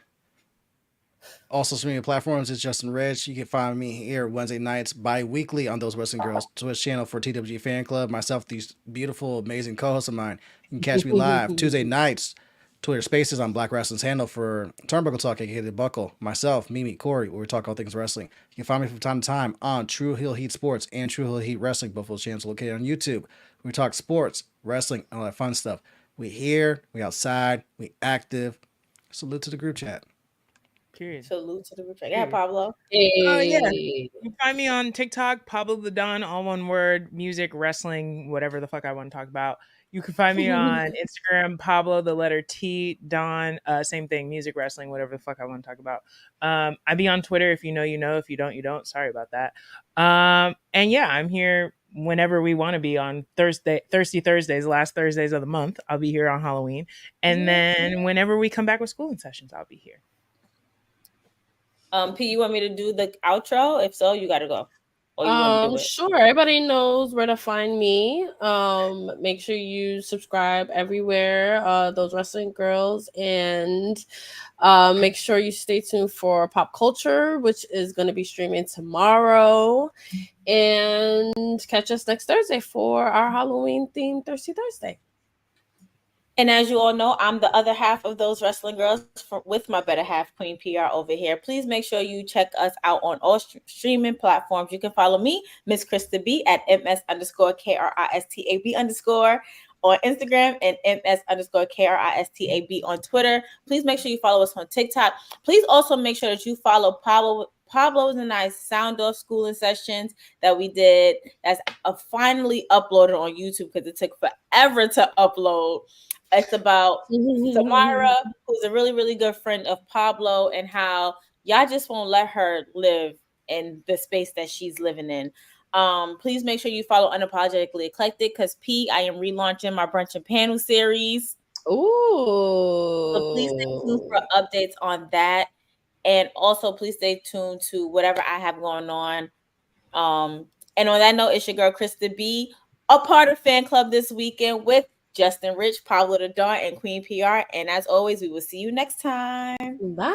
all social media platforms is Justin Rich. You can find me here Wednesday nights bi-weekly on Those Wrestling Girls Twitch channel for TWG Fan Club. Myself, these beautiful, amazing co-hosts of mine. You can catch me live Tuesday nights, Twitter Spaces on Black Wrestling's handle for Turnbuckle Talk, aka The Buckle. Myself, Mimi, Corey, where we talk all things wrestling. You can find me from time to time on True Heel Heat Sports and True Heel Heat Wrestling, both those channels located on YouTube. We talk sports, wrestling, and all that fun stuff. We here, we outside, we active. Salute to the group chat. Period. Salute to the group chat. Yeah, Pablo. Yeah. Hey. You can find me on TikTok, Pablo the Don, all one word, music, wrestling, whatever the fuck I want to talk about. You can find me on Instagram, Pablo, the letter T, Don, same thing, music, wrestling, whatever the fuck I want to talk about. I be on Twitter. If you know, you know. If you don't, you don't. Sorry about that. And yeah, I'm here whenever we want to be on Thirsty Thursdays, last Thursdays of the month. I'll be here on Halloween. And then whenever we come back with schooling sessions, I'll be here. P, you want me to do the outro? If so, you gotta go. Or you want to do it? Sure. Everybody knows where to find me. Make sure you subscribe everywhere. Those Wrestling Girls, and make sure you stay tuned for Pop Culture, which is going to be streaming tomorrow, and catch us next Thursday for our Halloween themed Thirsty Thursday. And as you all know, I'm the other half of Those Wrestling Girls with my better half, Queen PR, over here. Please make sure you check us out on all streaming platforms. You can follow me, Miss Krista B, at MS_KRISTAB_ on Instagram and MS_KRISTAB on Twitter. Please make sure you follow us on TikTok. Please also make sure that you follow Pablo's and I's Sound Off schooling sessions that we did. That's finally uploaded on YouTube because it took forever to upload. It's about Samara, who's a really, really good friend of Pablo, and how y'all just won't let her live in the space that she's living in. Please make sure you follow Unapologetically Eclectic because I am relaunching my brunch and panel series. Ooh. So please stay tuned for updates on that. And also please stay tuned to whatever I have going on. And on that note, it's your girl Krista B, a part of Fan Club this weekend with Justin Rich, Pablo the Don, and Queen PR. And as always, we will see you next time. Bye.